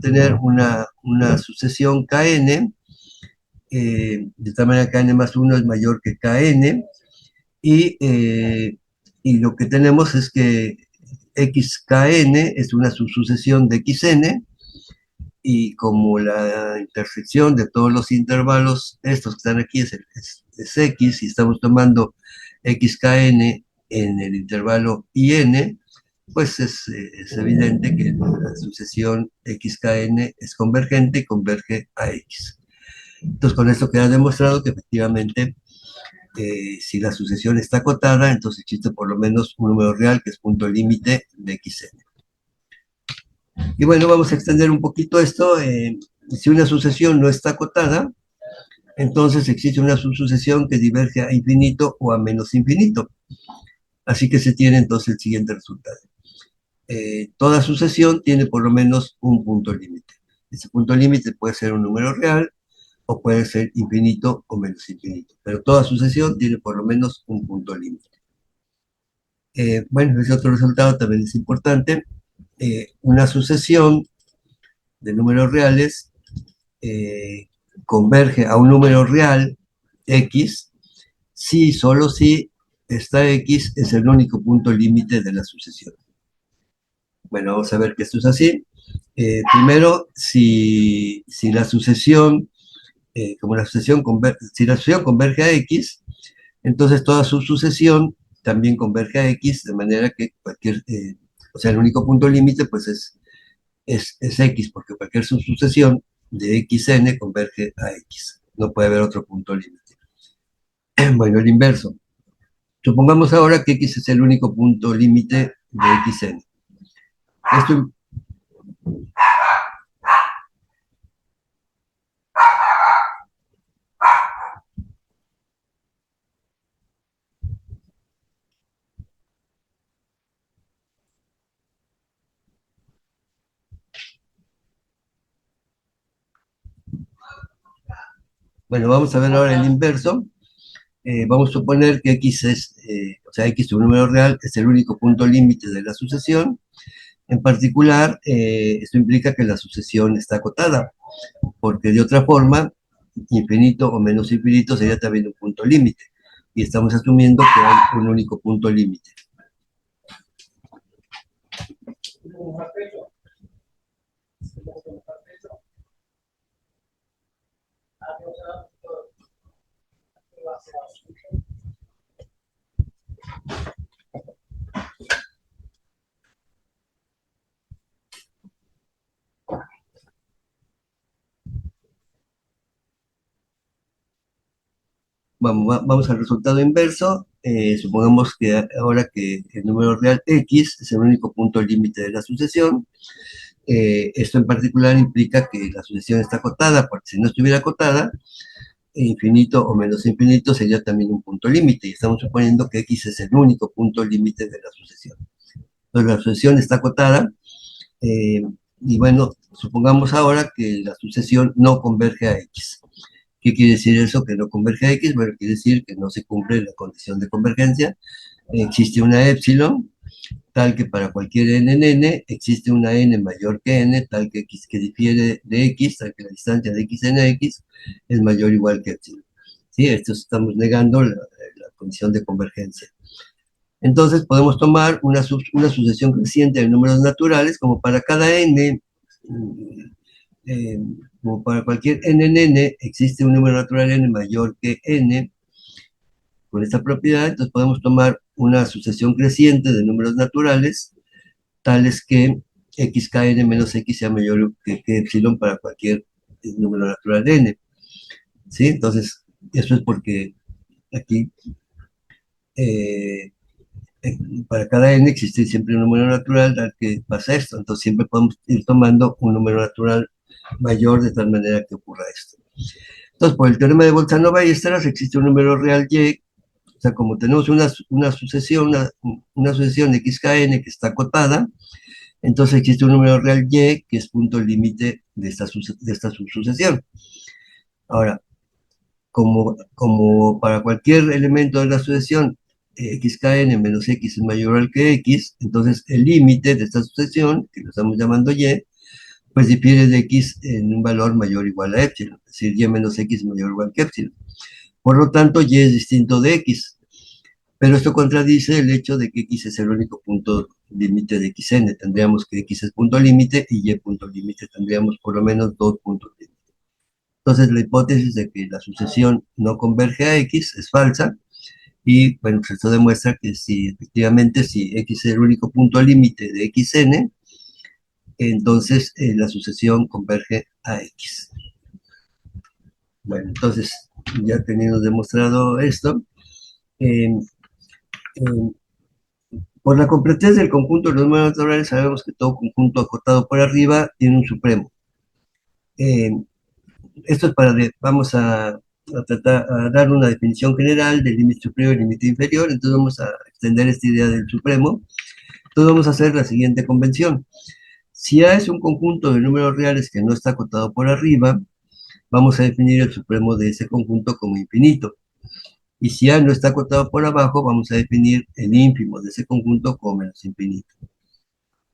tener una sucesión Kn, de tal manera que Kn más 1 es mayor que Kn, y lo que tenemos es que XKN es una subsucesión de XN, y como la intersección de todos los intervalos, estos que están aquí es X, y estamos tomando XKN en el intervalo IN, pues es evidente que la sucesión XKN es convergente y converge a X. Entonces, con esto queda demostrado que efectivamente, si la sucesión está acotada, entonces existe por lo menos un número real que es punto límite de Xn. Y bueno, vamos a extender un poquito esto. Si una sucesión no está acotada, entonces existe una subsucesión que diverge a infinito o a menos infinito. Así que se tiene entonces el siguiente resultado. Toda sucesión tiene por lo menos un punto límite. Ese punto límite puede ser un número real o puede ser infinito o menos infinito, pero toda sucesión tiene por lo menos un punto límite. Bueno, ese otro resultado también es importante. Una sucesión de números reales converge a un número real X si, solo si esta X es el único punto límite de la sucesión. Bueno, vamos a ver que esto es así. Primero, si la sucesión, si la sucesión converge a X, entonces toda su sucesión también converge a X, de manera que o sea, el único punto límite pues es X, porque cualquier subsucesión de XN converge a X. No puede haber otro punto límite. Bueno, el inverso. Supongamos ahora que X es el único punto límite de XN. Esto Bueno, vamos a ver ahora el inverso. Vamos a suponer que X o sea, X, un número real, es el único punto límite de la sucesión. En particular, esto implica que la sucesión está acotada, porque de otra forma, infinito o menos infinito sería también un punto límite. y estamos asumiendo que hay un único punto límite. Vamos al resultado inverso. Supongamos que ahora que el número real x es el único punto límite de la sucesión. Esto en particular implica que la sucesión está acotada, porque si no estuviera acotada, infinito o menos infinito sería también un punto límite, y estamos suponiendo que x es el único punto límite de la sucesión. Entonces la sucesión está acotada, y bueno, supongamos ahora que la sucesión no converge a x. ¿Qué quiere decir eso? Que no converge a x. Bueno, quiere decir que no se cumple la condición de convergencia. Existe una épsilon, tal que para cualquier n en n existe una n mayor que n, tal que x que difiere de x, tal que la distancia de x en x es mayor o igual que epsilon. ¿Sí? Esto estamos negando la condición de convergencia. Entonces podemos tomar una sucesión creciente de números naturales, como para cada n, como para cualquier n en n, existe un número natural n mayor que n, con esta propiedad. Entonces podemos tomar una sucesión creciente de números naturales, tales que xkn menos x sea mayor que epsilon para cualquier número natural de n. ¿Sí? Entonces, eso es porque aquí, para cada n existe siempre un número natural al que pasa esto. Entonces, siempre podemos ir tomando un número natural mayor de tal manera que ocurra esto. Entonces, por el teorema de Bolzano-Ballesteros existe un número real y. O sea, como tenemos una sucesión xkn que está acotada, entonces existe un número real y que es punto límite de esta subsucesión. Ahora, como para cualquier elemento de la sucesión xkn menos x es mayor al que x, entonces el límite de esta sucesión, que lo estamos llamando y, pues difiere de x en un valor mayor o igual a epsilon, es decir, y menos x es mayor o igual que epsilon. Por lo tanto, y es distinto de x. Pero esto contradice el hecho de que x es el único punto límite de xn. Tendríamos que x es punto límite y y punto límite. Tendríamos por lo menos dos puntos límite. Entonces, la hipótesis de que la sucesión no converge a x es falsa. Y bueno, pues esto demuestra que si efectivamente si x es el único punto límite de xn, entonces la sucesión converge a x. Bueno, entonces, ya teniendo demostrado esto, eh, eh, por la completez del conjunto de los números naturales, sabemos que todo conjunto acotado por arriba tiene un supremo. Esto es vamos a tratar a dar una definición general del límite superior y límite inferior. Entonces vamos a extender esta idea del supremo. Entonces vamos a hacer la siguiente convención. Si A es un conjunto de números reales que no está acotado por arriba, vamos a definir el supremo de ese conjunto como infinito. Y si A no está acotado por abajo, vamos a definir el ínfimo de ese conjunto como menos infinito.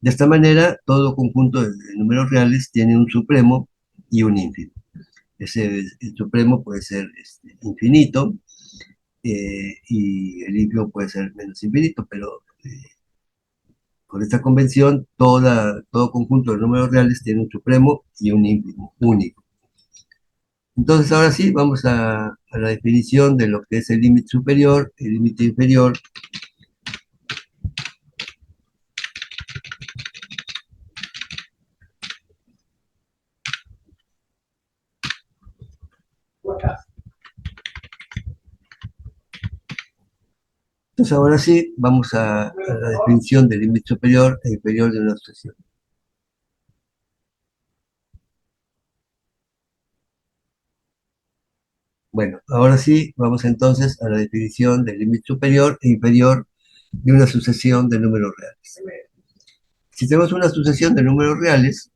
De esta manera, todo conjunto de números reales tiene un supremo y un ínfimo. El supremo puede ser infinito, y el ínfimo puede ser menos infinito, pero con esta convención, todo conjunto de números reales tiene un supremo y un ínfimo único. Entonces, ahora sí, vamos a la definición de lo que es el límite superior, el límite inferior. Entonces, ahora sí, vamos a la definición del límite superior e inferior de una sucesión. Bueno, ahora sí, vamos entonces a la definición del límite superior e inferior de una sucesión de números reales. Si tenemos una sucesión de números reales,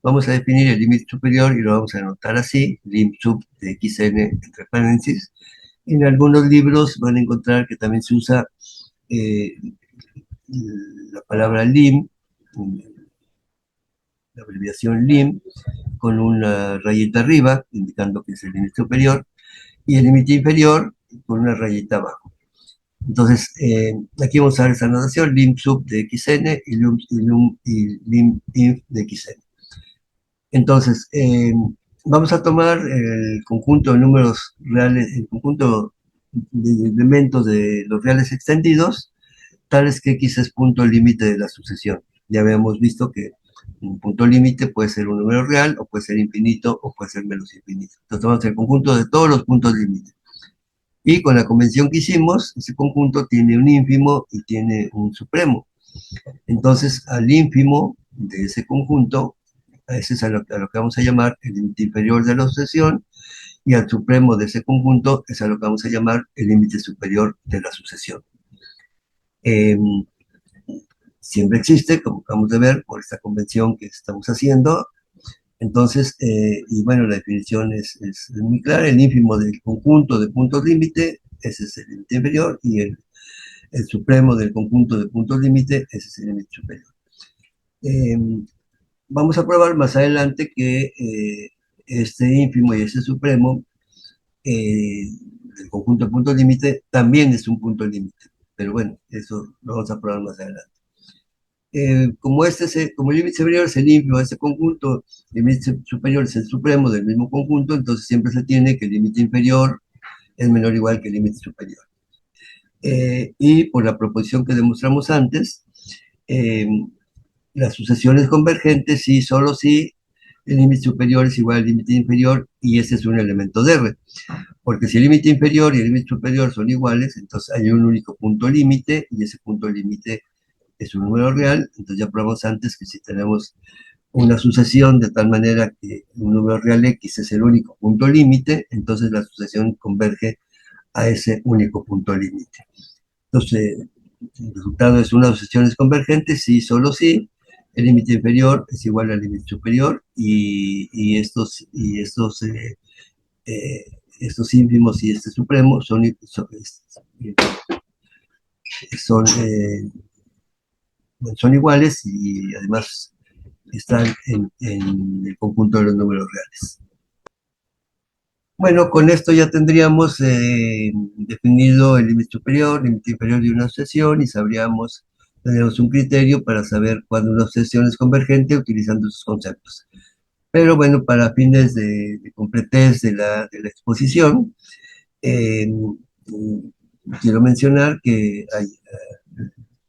vamos a definir el límite superior y lo vamos a anotar así, lim sub de xn entre paréntesis. En algunos libros van a encontrar que también se usa la palabra lim, la abreviación lim, con una rayita arriba, indicando que es el límite superior, y el límite inferior con una rayita abajo. Entonces, aquí vamos a ver esa notación, lim sub de xn y lim inf de xn. Entonces, vamos a tomar el conjunto de números reales, el conjunto de elementos de los reales extendidos, tales que x es punto límite de la sucesión. Ya habíamos visto que un punto límite puede ser un número real, o puede ser infinito, o puede ser menos infinito. Entonces tomamos el conjunto de todos los puntos límite. Y con la convención que hicimos, ese conjunto tiene un ínfimo y tiene un supremo. Entonces, al ínfimo de ese conjunto, a ese es a lo que vamos a llamar el límite inferior de la sucesión, y al supremo de ese conjunto es a lo que vamos a llamar el límite superior de la sucesión. Eh, Siempre existe, como acabamos de ver, por esta convención que estamos haciendo. Entonces, y bueno, la definición es muy clara, el ínfimo del conjunto de puntos límite, ese es el límite inferior, y el supremo del conjunto de puntos límite, ese es el límite superior. Eh, Vamos a probar más adelante que este ínfimo y este supremo del conjunto de puntos límite también es un punto límite. Pero bueno, eso lo vamos a probar más adelante. Como el límite superior es el ínfimo de este conjunto, el límite superior es el supremo del mismo conjunto, entonces siempre se tiene que el límite inferior es menor o igual que el límite superior. Y por la proposición que demostramos antes, eh, las sucesiones convergentes sí, solo si el límite superior es igual al límite inferior y ese es un elemento de R. Porque si el límite inferior y el límite superior son iguales, entonces hay un único punto límite y ese punto límite es un número real. Entonces ya probamos antes que si tenemos una sucesión de tal manera que un número real X es el único punto límite, entonces la sucesión converge a ese único punto límite. Entonces, el resultado es una sucesión es convergente si, solo si el límite inferior es igual al límite superior y estos ínfimos y este supremo son, son iguales y además están en el conjunto de los números reales. Bueno, con esto ya tendríamos definido el límite superior, límite inferior de una sucesión y tendríamos un criterio para saber cuándo una sucesión es convergente utilizando esos conceptos. Pero bueno, para fines de completez de la exposición, eh, quiero mencionar que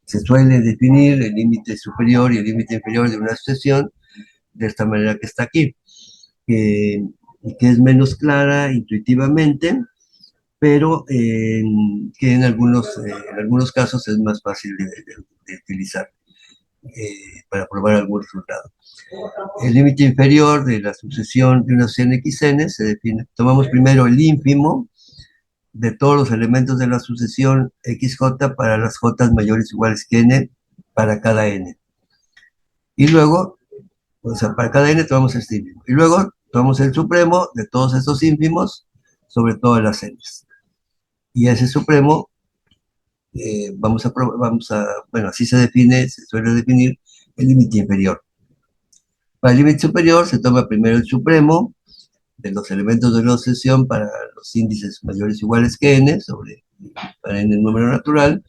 se suele definir el límite superior y el límite inferior de una sucesión de esta manera que está aquí, que es menos clara intuitivamente, pero que en algunos casos es más fácil de utilizar para probar algún resultado. El límite inferior de la sucesión de una sucesión xn se define, tomamos primero el ínfimo de todos los elementos de la sucesión xj para las j mayores o iguales que n para cada n. Y luego, o sea, para cada n tomamos este ínfimo. Y luego tomamos el supremo de todos estos ínfimos sobre todas las n's. Y ese supremo, bueno, así se suele definir el límite inferior. Para el límite superior se toma primero el supremo de los elementos de la sucesión para los índices mayores o iguales que n, para n el número natural,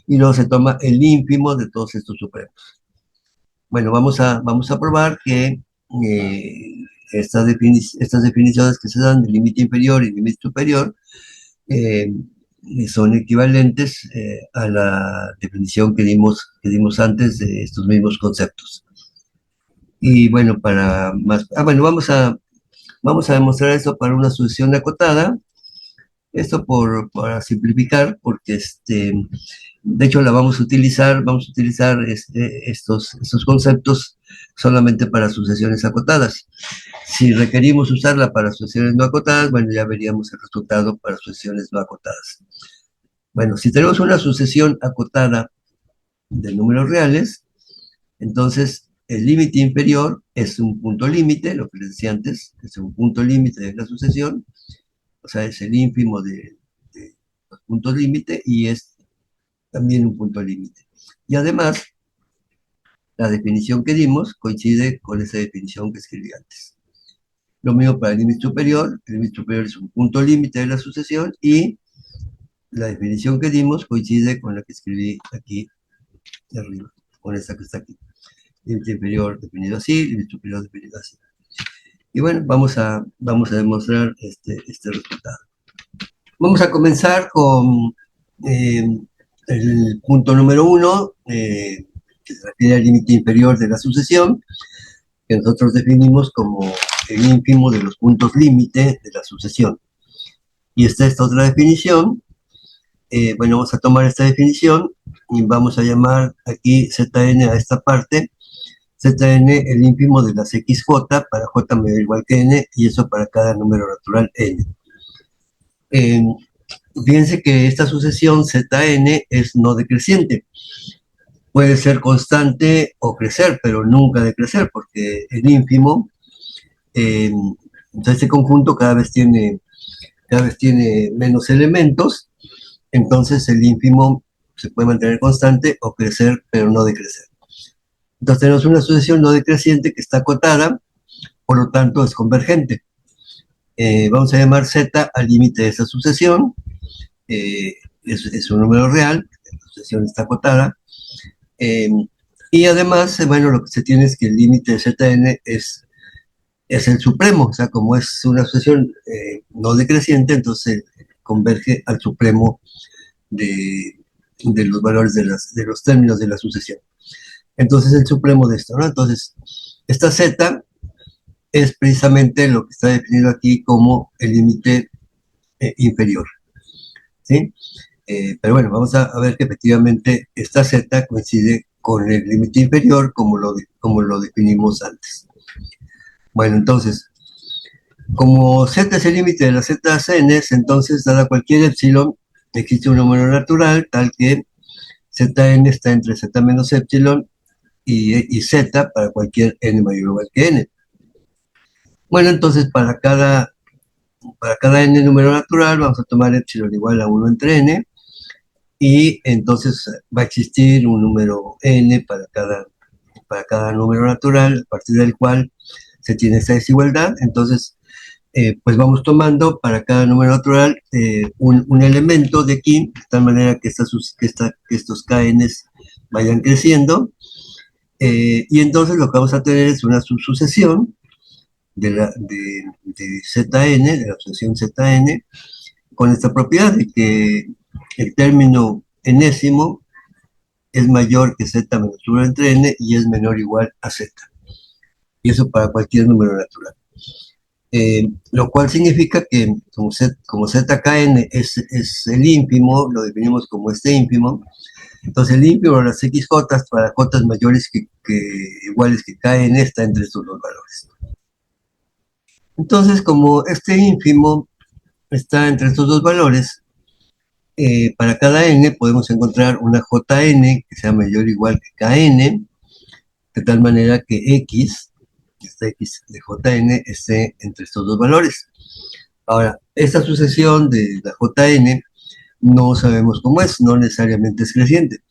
y luego se toma el ínfimo de todos estos supremos. Bueno, vamos a probar que estas definiciones que se dan del límite inferior y límite superior son equivalentes a la definición que dimos antes de estos mismos conceptos. Y bueno, bueno, vamos a demostrar esto para una sucesión acotada. Esto para simplificar, porque de hecho vamos a utilizar estos conceptos solamente para sucesiones acotadas. Si requerimos usarla para sucesiones no acotadas, bueno, ya veríamos el resultado para sucesiones no acotadas. Bueno, si tenemos una sucesión acotada de números reales, entonces el límite inferior es un punto límite, lo que les decía antes, es un punto límite de la sucesión, o sea, es el ínfimo de los puntos límite y es también un punto límite. Y además, la definición que dimos coincide con esa definición que escribí antes. Lo mismo para el límite superior es un punto límite de la sucesión y la definición que dimos coincide con la que escribí aquí arriba, con esta que está aquí. Límite inferior definido así, límite superior definido así. Y bueno, vamos a demostrar este resultado. Vamos a comenzar con el punto número 1, que se refiere al límite inferior de la sucesión, que nosotros definimos como el ínfimo de los puntos límite de la sucesión. Y esta otra definición. Bueno, vamos a tomar esta definición y vamos a llamar aquí Zn a esta parte, Zn el ínfimo de las xj para j mayor o igual que n, y eso para cada número natural n. Fíjense que esta sucesión Zn es no decreciente. Puede ser constante o crecer, pero nunca decrecer, porque el ínfimo, este conjunto cada vez tiene menos elementos, entonces el ínfimo se puede mantener constante o crecer, pero no decrecer. Entonces tenemos una sucesión no decreciente que está acotada, por lo tanto es convergente. Vamos a llamar z al límite de esa sucesión, es un número real, la sucesión está acotada, y además, bueno, lo que se tiene es que el límite de Zn es el supremo, o sea, como es una sucesión no decreciente, entonces converge al supremo de los valores de los términos de la sucesión. Entonces, el supremo de esto, ¿no? Entonces, esta z es precisamente lo que está definido aquí como el límite inferior, ¿sí? Pero bueno, vamos a ver que efectivamente esta z coincide con el límite inferior como lo definimos antes. Bueno, entonces, como z es el límite de las zn, entonces, dada cualquier epsilon, existe un número natural tal que Zn está entre z menos epsilon y z para cualquier n mayor o igual que n. Bueno, entonces para cada n número natural vamos a tomar epsilon igual a 1 entre n, y entonces va a existir un número n para cada número natural, a partir del cual se tiene esta desigualdad. Entonces, pues vamos tomando para cada número natural un elemento de aquí, de tal manera que estos kns vayan creciendo, y entonces lo que vamos a tener es una subsucesión de Zn, de la sucesión Zn, con esta propiedad de que el término enésimo es mayor que z menos 1 entre n y es menor o igual a z. Y eso para cualquier número natural. Lo cual significa que como zkn es el ínfimo, lo definimos como este ínfimo, entonces el ínfimo de las xj para j mayores que iguales que kn está entre estos dos valores. Entonces, como este ínfimo está entre estos dos valores, para cada n podemos encontrar una jn que sea mayor o igual que kn, de tal manera que esta x de jn esté entre estos dos valores. Ahora, esta sucesión de la jn no sabemos cómo es, no necesariamente es creciente,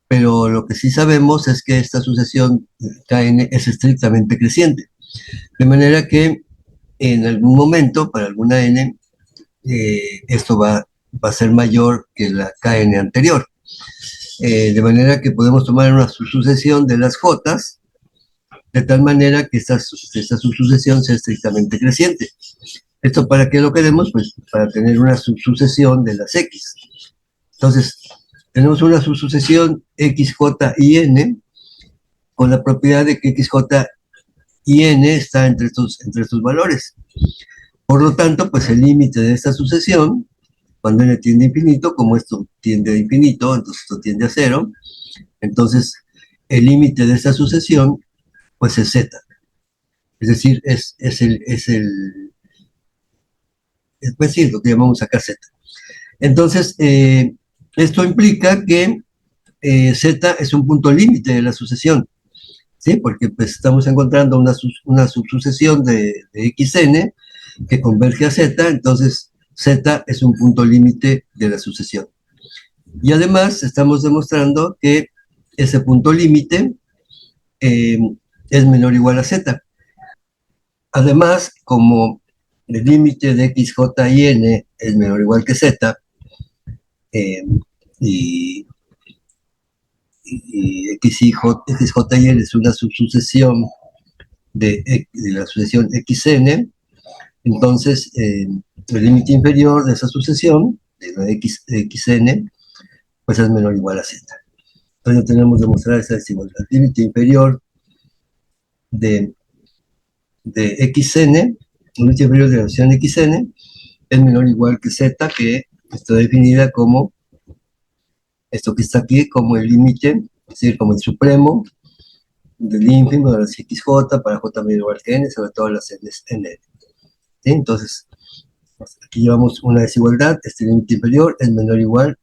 pero lo que sí sabemos es que esta sucesión kn es estrictamente creciente, de manera que en algún momento, para alguna n, esto va a ser mayor que la kn anterior, de manera que podemos tomar una subsucesión de las j, de tal manera que esta subsucesión sea estrictamente creciente. ¿Esto para qué lo queremos? Pues para tener una subsucesión de las x. Entonces, tenemos una subsucesión xj y n con la propiedad de que xj y n está entre estos valores. Por lo tanto, pues el límite de esta sucesión, cuando n tiende a infinito, como esto tiende a infinito, entonces esto tiende a cero, entonces el límite de esta sucesión, pues es z. Es decir, pues sí, lo que llamamos acá z. Entonces, esto implica que z es un punto límite de la sucesión, ¿sí? Porque pues estamos encontrando una subsucesión de xn que converge a z, entonces z es un punto límite de la sucesión. Y además estamos demostrando que ese punto límite es menor o igual a z. Además, como el límite de xj y n es menor o igual que z, eh, y, y XJY es una subsucesión de la sucesión XN. Entonces, el límite inferior de esa sucesión, de la XN, pues es menor o igual a Z. Entonces tenemos que demostrar esa desigualdad. El límite inferior de, de XN, el límite inferior de la sucesión XN, es menor o igual que Z, que está definida como esto que está aquí, como el límite, es decir, como el supremo del ínfimo de las XJ para J menor o igual que N, sobre todo las N. ¿Sí? Entonces, aquí llevamos una desigualdad, este límite inferior es menor o igual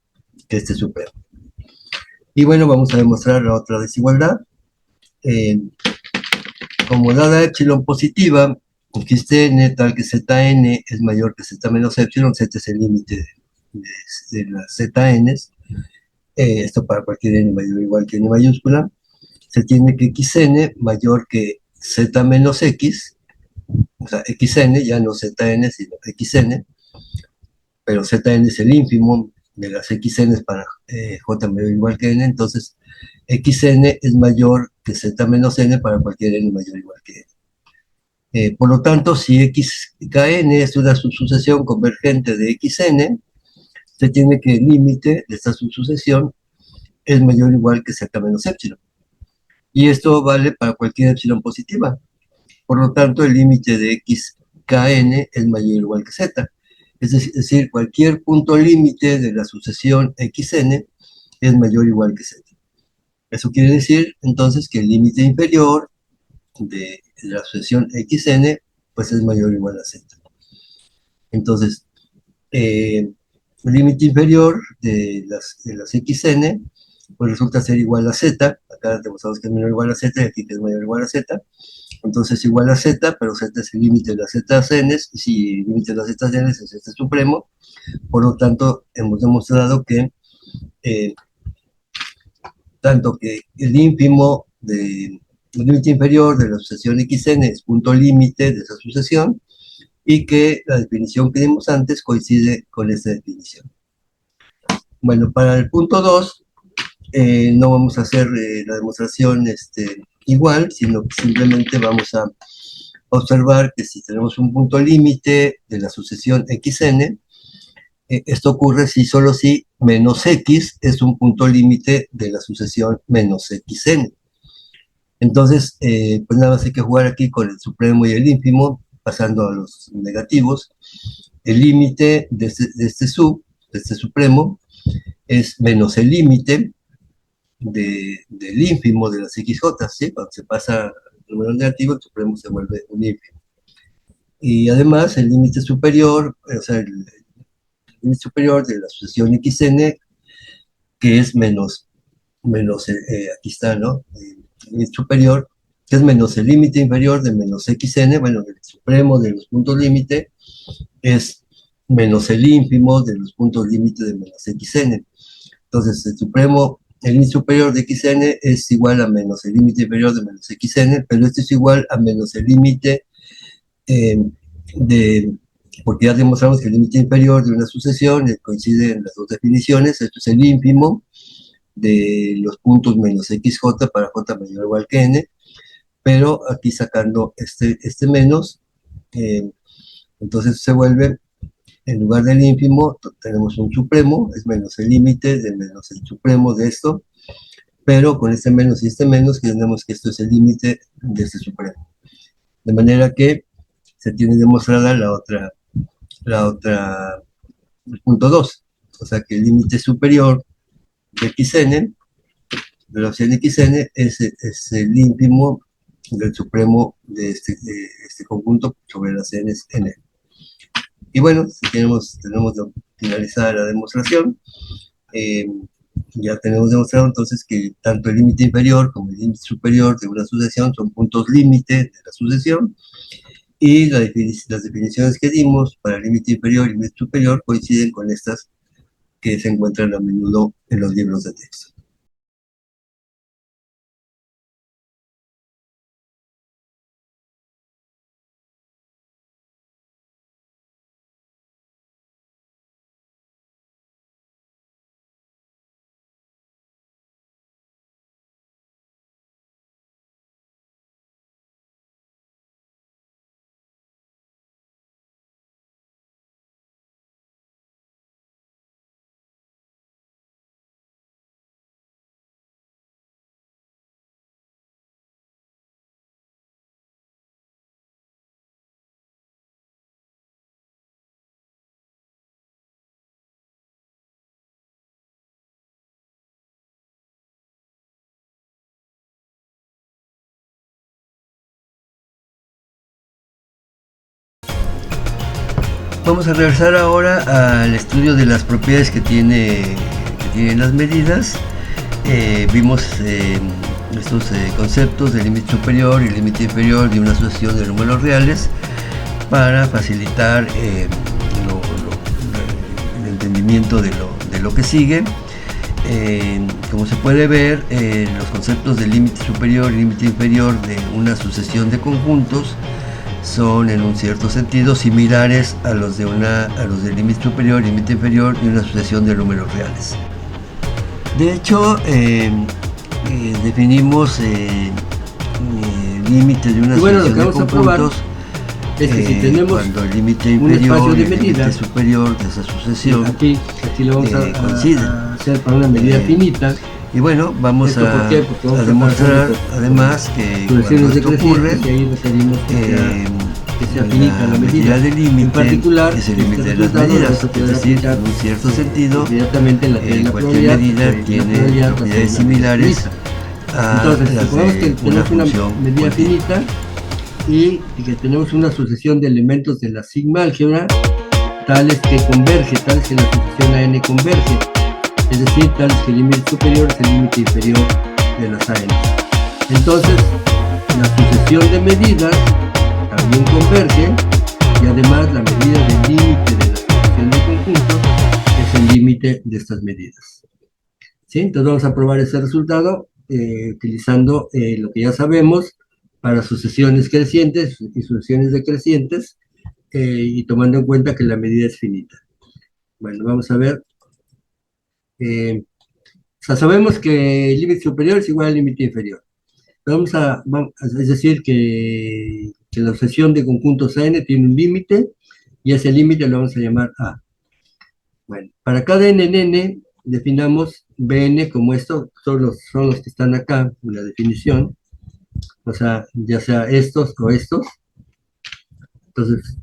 que este supremo. Y bueno, vamos a demostrar la otra desigualdad. Eh, como dada epsilon positiva, existe n tal que zn es mayor que z menos epsilon, z es el límite de las zns, esto para cualquier n mayor o igual que n mayúscula, se tiene que xn mayor que z menos x, o sea, xn, ya no zn, sino xn, pero zn es el ínfimo de las xn para j mayor o igual que n, entonces xn es mayor que z menos n para cualquier n mayor o igual que n. Por lo tanto, si xkn es una subsucesión convergente de xn, se tiene que el límite de esta subsucesión es mayor o igual que z menos epsilon. Y esto vale para cualquier epsilon positiva. Por lo tanto, el límite de xkn es mayor o igual que z. Es decir, cualquier punto límite de la sucesión xn es mayor o igual que z. Eso quiere decir, entonces, que el límite inferior de la sucesión xn pues es mayor o igual a z. Entonces, el límite inferior de las xn pues resulta ser igual a z. Acá demostramos que es menor o igual a z y aquí que es mayor o igual a z. Entonces igual a z, pero z es el límite de las zns, y si el límite de las zns es este supremo, por lo tanto hemos demostrado que tanto que el ínfimo el límite inferior de la sucesión xn es punto límite de esa sucesión, y que la definición que dimos antes coincide con esta definición. Bueno, para el punto 2, no vamos a hacer la demostración igual, sino que simplemente vamos a observar que si tenemos un punto límite de la sucesión xn, esto ocurre si solo si menos x es un punto límite de la sucesión menos xn. Entonces, pues nada más hay que jugar aquí con el supremo y el ínfimo, pasando a los negativos. El límite de este supremo, es menos el límite del ínfimo de las XJ, ¿sí? Cuando se pasa al número negativo, el supremo se vuelve un ínfimo. Y además, el límite superior, o sea, el límite superior de la sucesión XN, que es aquí está, ¿no? El límite superior, que es menos el límite inferior de menos XN, bueno, el supremo de los puntos límite, es menos el ínfimo de los puntos límite de menos XN. Entonces, el límite superior de xn es igual a menos el límite inferior de menos xn, pero esto es igual a menos el límite eh, de, porque ya demostramos que el límite inferior de una sucesión coincide en las dos definiciones, esto es el ínfimo de los puntos menos xj para j mayor o igual que n, pero aquí sacando este menos, eh, entonces se vuelve, en lugar del ínfimo, tenemos un supremo, es menos el límite de menos el supremo de esto, pero con este menos y este menos, tenemos que esto es el límite de este supremo. De manera que se tiene demostrada el punto 2. O sea que el límite superior de xn, de la opción xn, es el ínfimo del supremo de este conjunto sobre las n. Y bueno, si tenemos finalizada la demostración, eh, ya tenemos demostrado entonces que tanto el límite inferior como el límite superior de una sucesión son puntos límite de la sucesión, y las definiciones que dimos para el límite inferior y límite superior coinciden con estas que se encuentran a menudo en los libros de texto. vamos a regresar ahora al estudio de las propiedades que tienen las medidas. Vimos estos conceptos de límite superior y límite inferior de una asociación de números reales para facilitar el entendimiento de lo que sigue. Como se puede ver, los conceptos de límite superior y límite inferior de una sucesión de conjuntos son en un cierto sentido similares a los del límite superior y límite inferior de una sucesión de números reales. De hecho, definimos límites de una sucesión de conjuntos. Es que si tenemos cuando el límite inferior y el límite superior de esa sucesión aquí lo vamos a hacer para una medida finita. Y bueno, vamos a demostrar además que cuando esto ocurre, que sea finita la medida del límite en particular es el límite de las medidas, es decir, en un cierto sentido, cualquier medida tiene propiedades similares a entonces, las supongamos que de una tenemos una función medida continua. finita y que tenemos una sucesión de elementos de la sigma álgebra tales que converge, tales que la sucesión a n converge, es decir, tales que el límite superior es el límite inferior de las a n. Entonces, la sucesión de medidas también converge y además la medida del límite de la sucesión de conjuntos es el límite de estas medidas. ¿Sí? Entonces vamos a probar ese resultado utilizando lo que ya sabemos para sucesiones crecientes y sucesiones decrecientes y tomando en cuenta que la medida es finita. Bueno, vamos a ver. O sea, sabemos que el límite superior es igual al límite inferior. Es decir, que la sucesión de conjuntos n tiene un límite y ese límite lo vamos a llamar A. Bueno, para cada n en n definamos Bn como esto, son los que están acá en la definición, o sea, ya sea estos o estos. Entonces,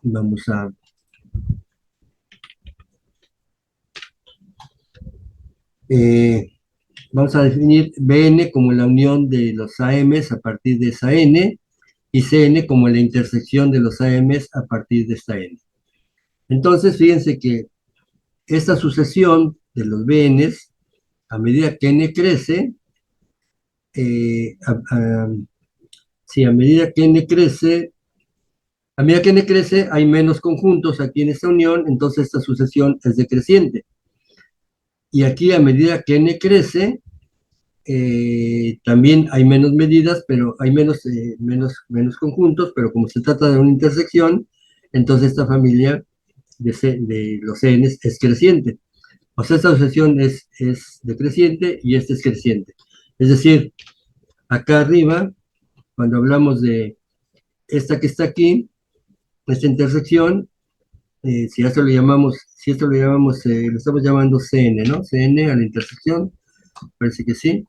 vamos a definir Bn como la unión de los AMs a partir de esa n y Cn como la intersección de los AMs a partir de esta n. Entonces, fíjense que esta sucesión de los Bns, a medida que n crece, a medida que n crece, hay menos conjuntos aquí en esta unión, entonces esta sucesión es decreciente. Y aquí a medida que n crece, también hay menos medidas, pero hay menos conjuntos, pero como se trata de una intersección, entonces esta familia de los n's es creciente. O sea, esta sucesión es decreciente y esta es creciente. Es decir, acá arriba, cuando hablamos de esta que está aquí, esta intersección, si esto lo llamamos, lo estamos llamando Cn, ¿no? Cn a la intersección, parece que sí.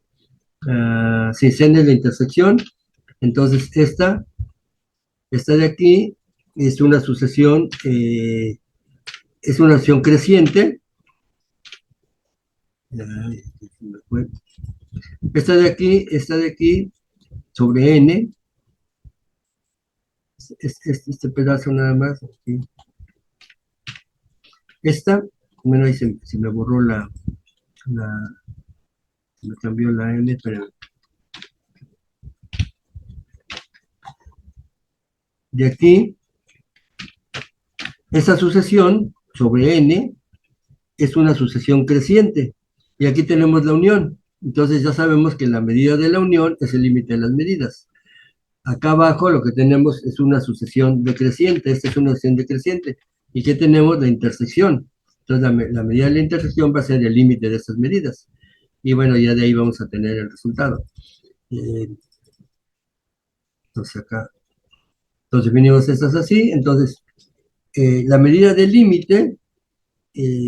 Sí, Cn es la intersección. Entonces, esta de aquí es una sucesión creciente. Esta de aquí, sobre n, este pedazo nada más. ¿Sí? Esta, bueno, ahí se me borró me cambió la n, pero de aquí, esa sucesión sobre n es una sucesión creciente. Y aquí tenemos la unión. Entonces ya sabemos que la medida de la unión es el límite de las medidas. Acá abajo lo que tenemos es una sucesión decreciente. Esta es una sucesión decreciente. ¿Y qué tenemos? La intersección. Entonces la medida de la intersección va a ser el límite de estas medidas. Y bueno, ya de ahí vamos a tener el resultado. Entonces acá. Entonces definimos estas así. Entonces, la medida del límite,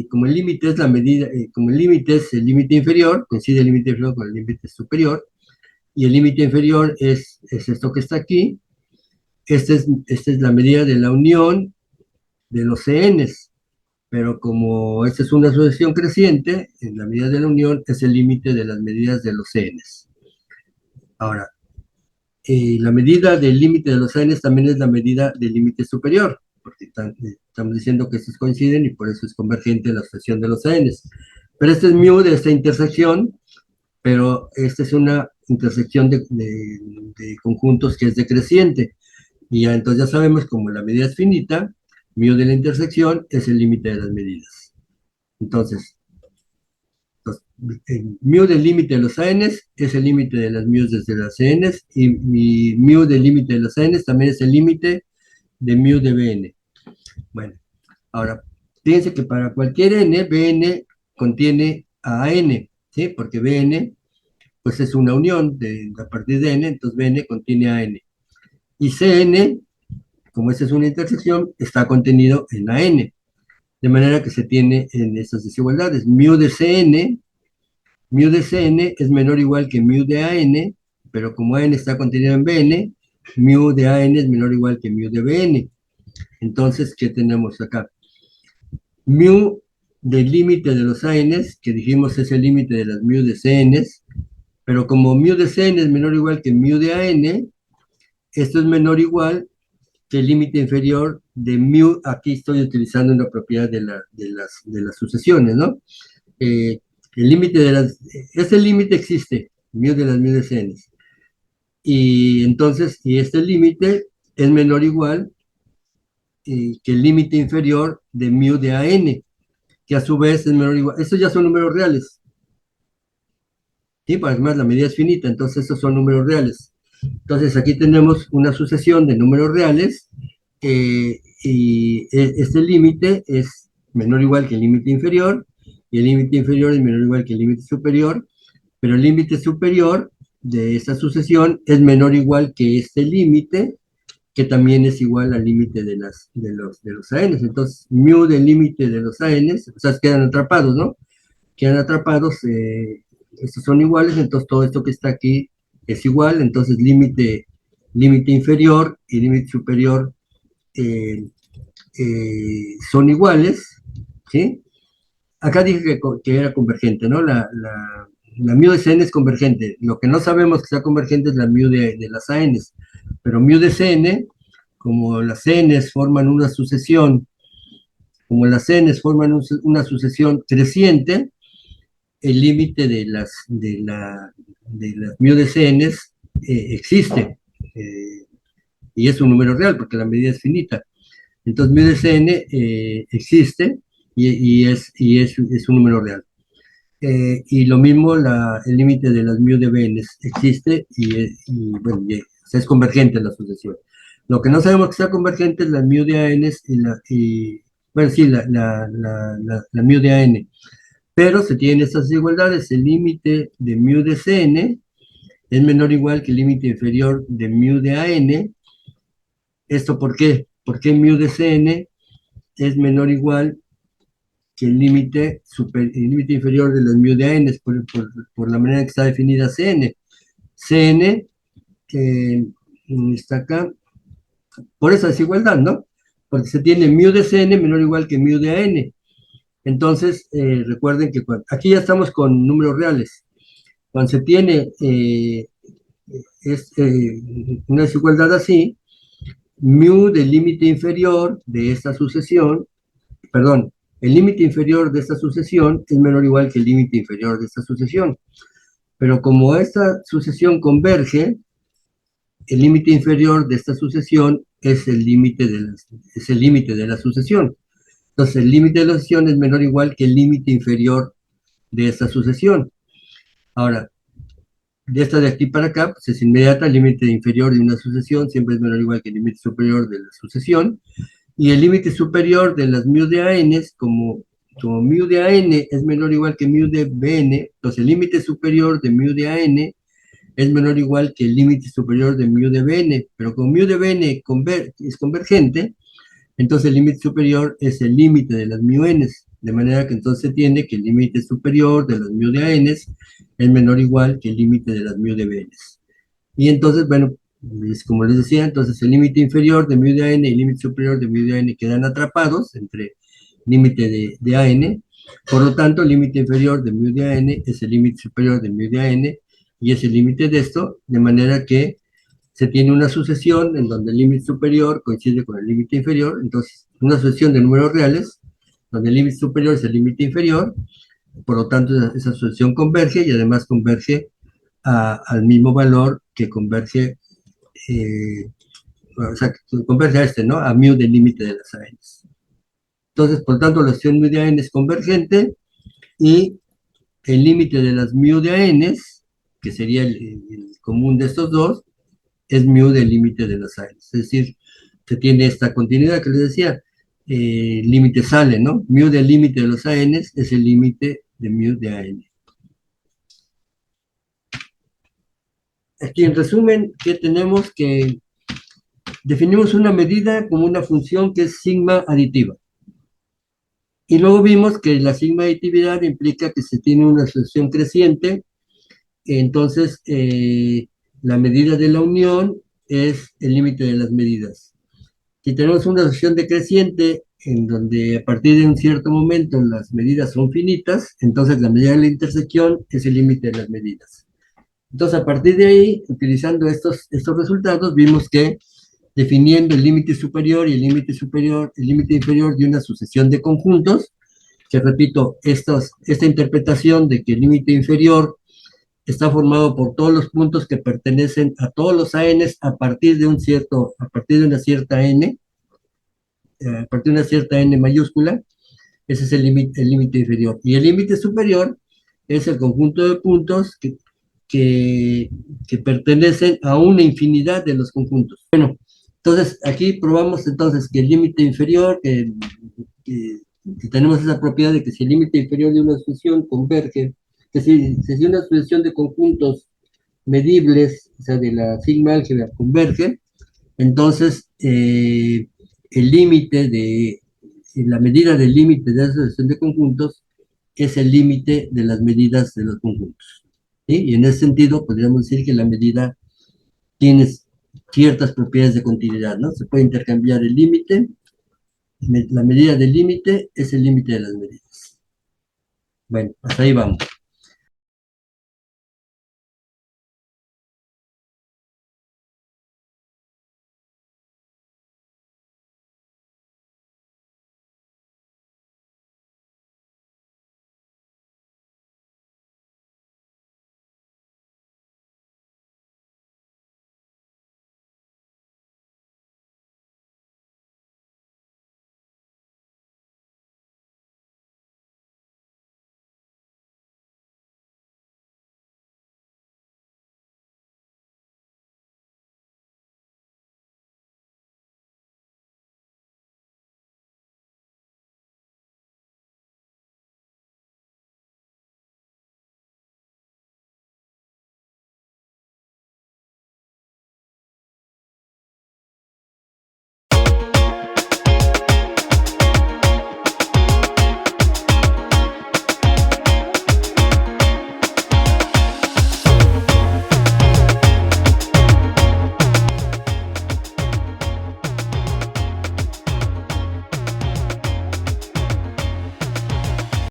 como el límite es la medida, como el límite es el límite inferior, coincide el límite inferior con el límite superior, y el límite inferior es esto que está aquí. Esta es la medida de la unión de los CNs, pero como esta es una sucesión creciente, en la medida de la unión es el límite de las medidas de los CNs. Ahora, la medida del límite de los CNs también es la medida del límite superior. porque estamos diciendo que estos coinciden y por eso es convergente la asociación de los ANs. Pero este es mu de esta intersección, pero esta es una intersección de conjuntos que es decreciente. Y ya, entonces ya sabemos, como la medida es finita, mu de la intersección es el límite de las medidas. Entonces, el mu del límite de los ANs es el límite de las mu desde las CNs, y mi mu del límite de los ANs también es el límite de mu de Bn. Bueno, ahora, fíjense que para cualquier n, Bn contiene a n, ¿sí? Porque Bn, pues es una unión a partir de n, entonces Bn contiene a n. Y Cn, como esta es una intersección, está contenido en AN, de manera que se tiene en estas desigualdades. Mu de Cn es menor o igual que mu de AN, pero como AN está contenido en Bn, mu de AN es menor o igual que mu de Bn. Entonces, ¿qué tenemos acá? Mu del límite de los ANs, que dijimos es el límite de las mu de Cns, pero como mu de Cn es menor o igual que mu de AN, esto es menor o igual que el límite inferior de mu. Aquí estoy utilizando una propiedad de las sucesiones, ¿no? El límite de este límite existe, mu de las mu de Cn. Y entonces, y este límite es menor o igual que el límite inferior de mu de AN, que a su vez es menor o igual. Estos ya son números reales. ¿Sí? Además, la medida es finita, entonces estos son números reales. Entonces, aquí tenemos una sucesión de números reales, y este límite es menor o igual que el límite inferior, y el límite inferior es menor o igual que el límite superior, pero el límite superior de esta sucesión es menor o igual que este límite, que también es igual al límite de los ANs. Entonces, mu del límite de los ANs, o sea, quedan atrapados, ¿no? Quedan atrapados, estos son iguales, entonces todo esto que está aquí es igual, entonces límite inferior y límite superior eh, son iguales, ¿sí? Acá dije que era convergente, ¿no? La mu de Cn es convergente. Lo que no sabemos que sea convergente es la mu de las ANs, pero mu de Cn, como las Ns forman una sucesión, una sucesión creciente, el límite de las mu de Cns existe, y es un número real porque la medida es finita. Entonces, mu de Cn existe y es un número real. Y lo mismo, el límite de las mu de Bn existe bueno, o sea, es convergente la sucesión. Lo que no sabemos que sea convergente es la mu de An bueno, sí, la mu de An. Pero se tienen estas desigualdades. El límite de mu de Cn es menor o igual que el límite inferior de mu de An. ¿Esto por qué? Porque mu de Cn es menor o igual que el límite inferior de las mu de An por la manera en que está definida Cn. Cn está acá por esa desigualdad, ¿no? Porque se tiene mu de Cn menor o igual que mu de An. Entonces, recuerden que aquí ya estamos con números reales. Cuando se tiene una desigualdad así, mu del límite inferior de esta sucesión, perdón, el límite inferior de esta sucesión es menor o igual que el límite inferior de esta sucesión. Pero como esta sucesión converge, el límite inferior de esta sucesión es el límite de la sucesión. Entonces, el límite de la sucesión es menor o igual que el límite inferior de esta sucesión. Ahora, de esta de aquí para acá, pues es inmediata. El límite inferior de una sucesión siempre es menor o igual que el límite superior de la sucesión. Y el límite superior de las mu de An, como mu de An es menor o igual que mu de Bn, entonces el límite superior de mu de An es menor o igual que el límite superior de mu de Bn. Pero como mu de Bn es convergente, entonces el límite superior es el límite de las mu n's, de manera que entonces se entiende que el límite superior de las mu de An's es menor o igual que el límite de las mu de B's. Y entonces, bueno, como les decía, entonces el límite inferior de mu de An y el límite superior de mu de An quedan atrapados entre límite de An. Por lo tanto, el límite inferior de mu de An es el límite superior de mu de An y es el límite de esto, de manera que se tiene una sucesión en donde el límite superior coincide con el límite inferior, entonces una sucesión de números reales, donde el límite superior es el límite inferior, por lo tanto esa sucesión converge y además converge al mismo valor que converge, o sea, que converge a este, ¿no? A mu del límite de las ANs. Entonces, por lo tanto, la sucesión mu de AN es convergente y el límite de las mu de ANs, que sería el común de estos dos, es mu del límite de las ANs. Es decir, se tiene esta continuidad que les decía, límite sale, ¿no? Mu del límite de los ANs es el límite de mu de AN. Aquí en resumen, ¿qué tenemos? Que definimos una medida como una función que es sigma aditiva. Y luego vimos que la sigma aditividad implica que se tiene una sucesión creciente, entonces la medida de la unión es el límite de las medidas. Si tenemos una sucesión decreciente en donde a partir de un cierto momento las medidas son finitas, entonces la medida de la intersección es el límite de las medidas. Entonces, a partir de ahí, utilizando estos resultados, vimos que definiendo el límite superior y el límite inferior de una sucesión de conjuntos, que repito, esta interpretación de que el límite inferior está formado por todos los puntos que pertenecen a todos los ANs a partir de una cierta N, a partir de una cierta N mayúscula, ese es el límite inferior. Y el límite superior es el conjunto de puntos que pertenecen a una infinidad de los conjuntos. Bueno, entonces aquí probamos entonces que el límite inferior, que tenemos esa propiedad de que si el límite inferior de una sucesión converge, que si una sucesión de conjuntos medibles, o sea, de la sigma álgebra converge, entonces el límite de la medida del límite de esa sucesión de conjuntos es el límite de las medidas de los conjuntos. ¿Sí? Y en ese sentido podríamos decir que la medida tiene ciertas propiedades de continuidad, ¿no? Se puede intercambiar el límite, la medida del límite es el límite de las medidas. Bueno, hasta ahí vamos.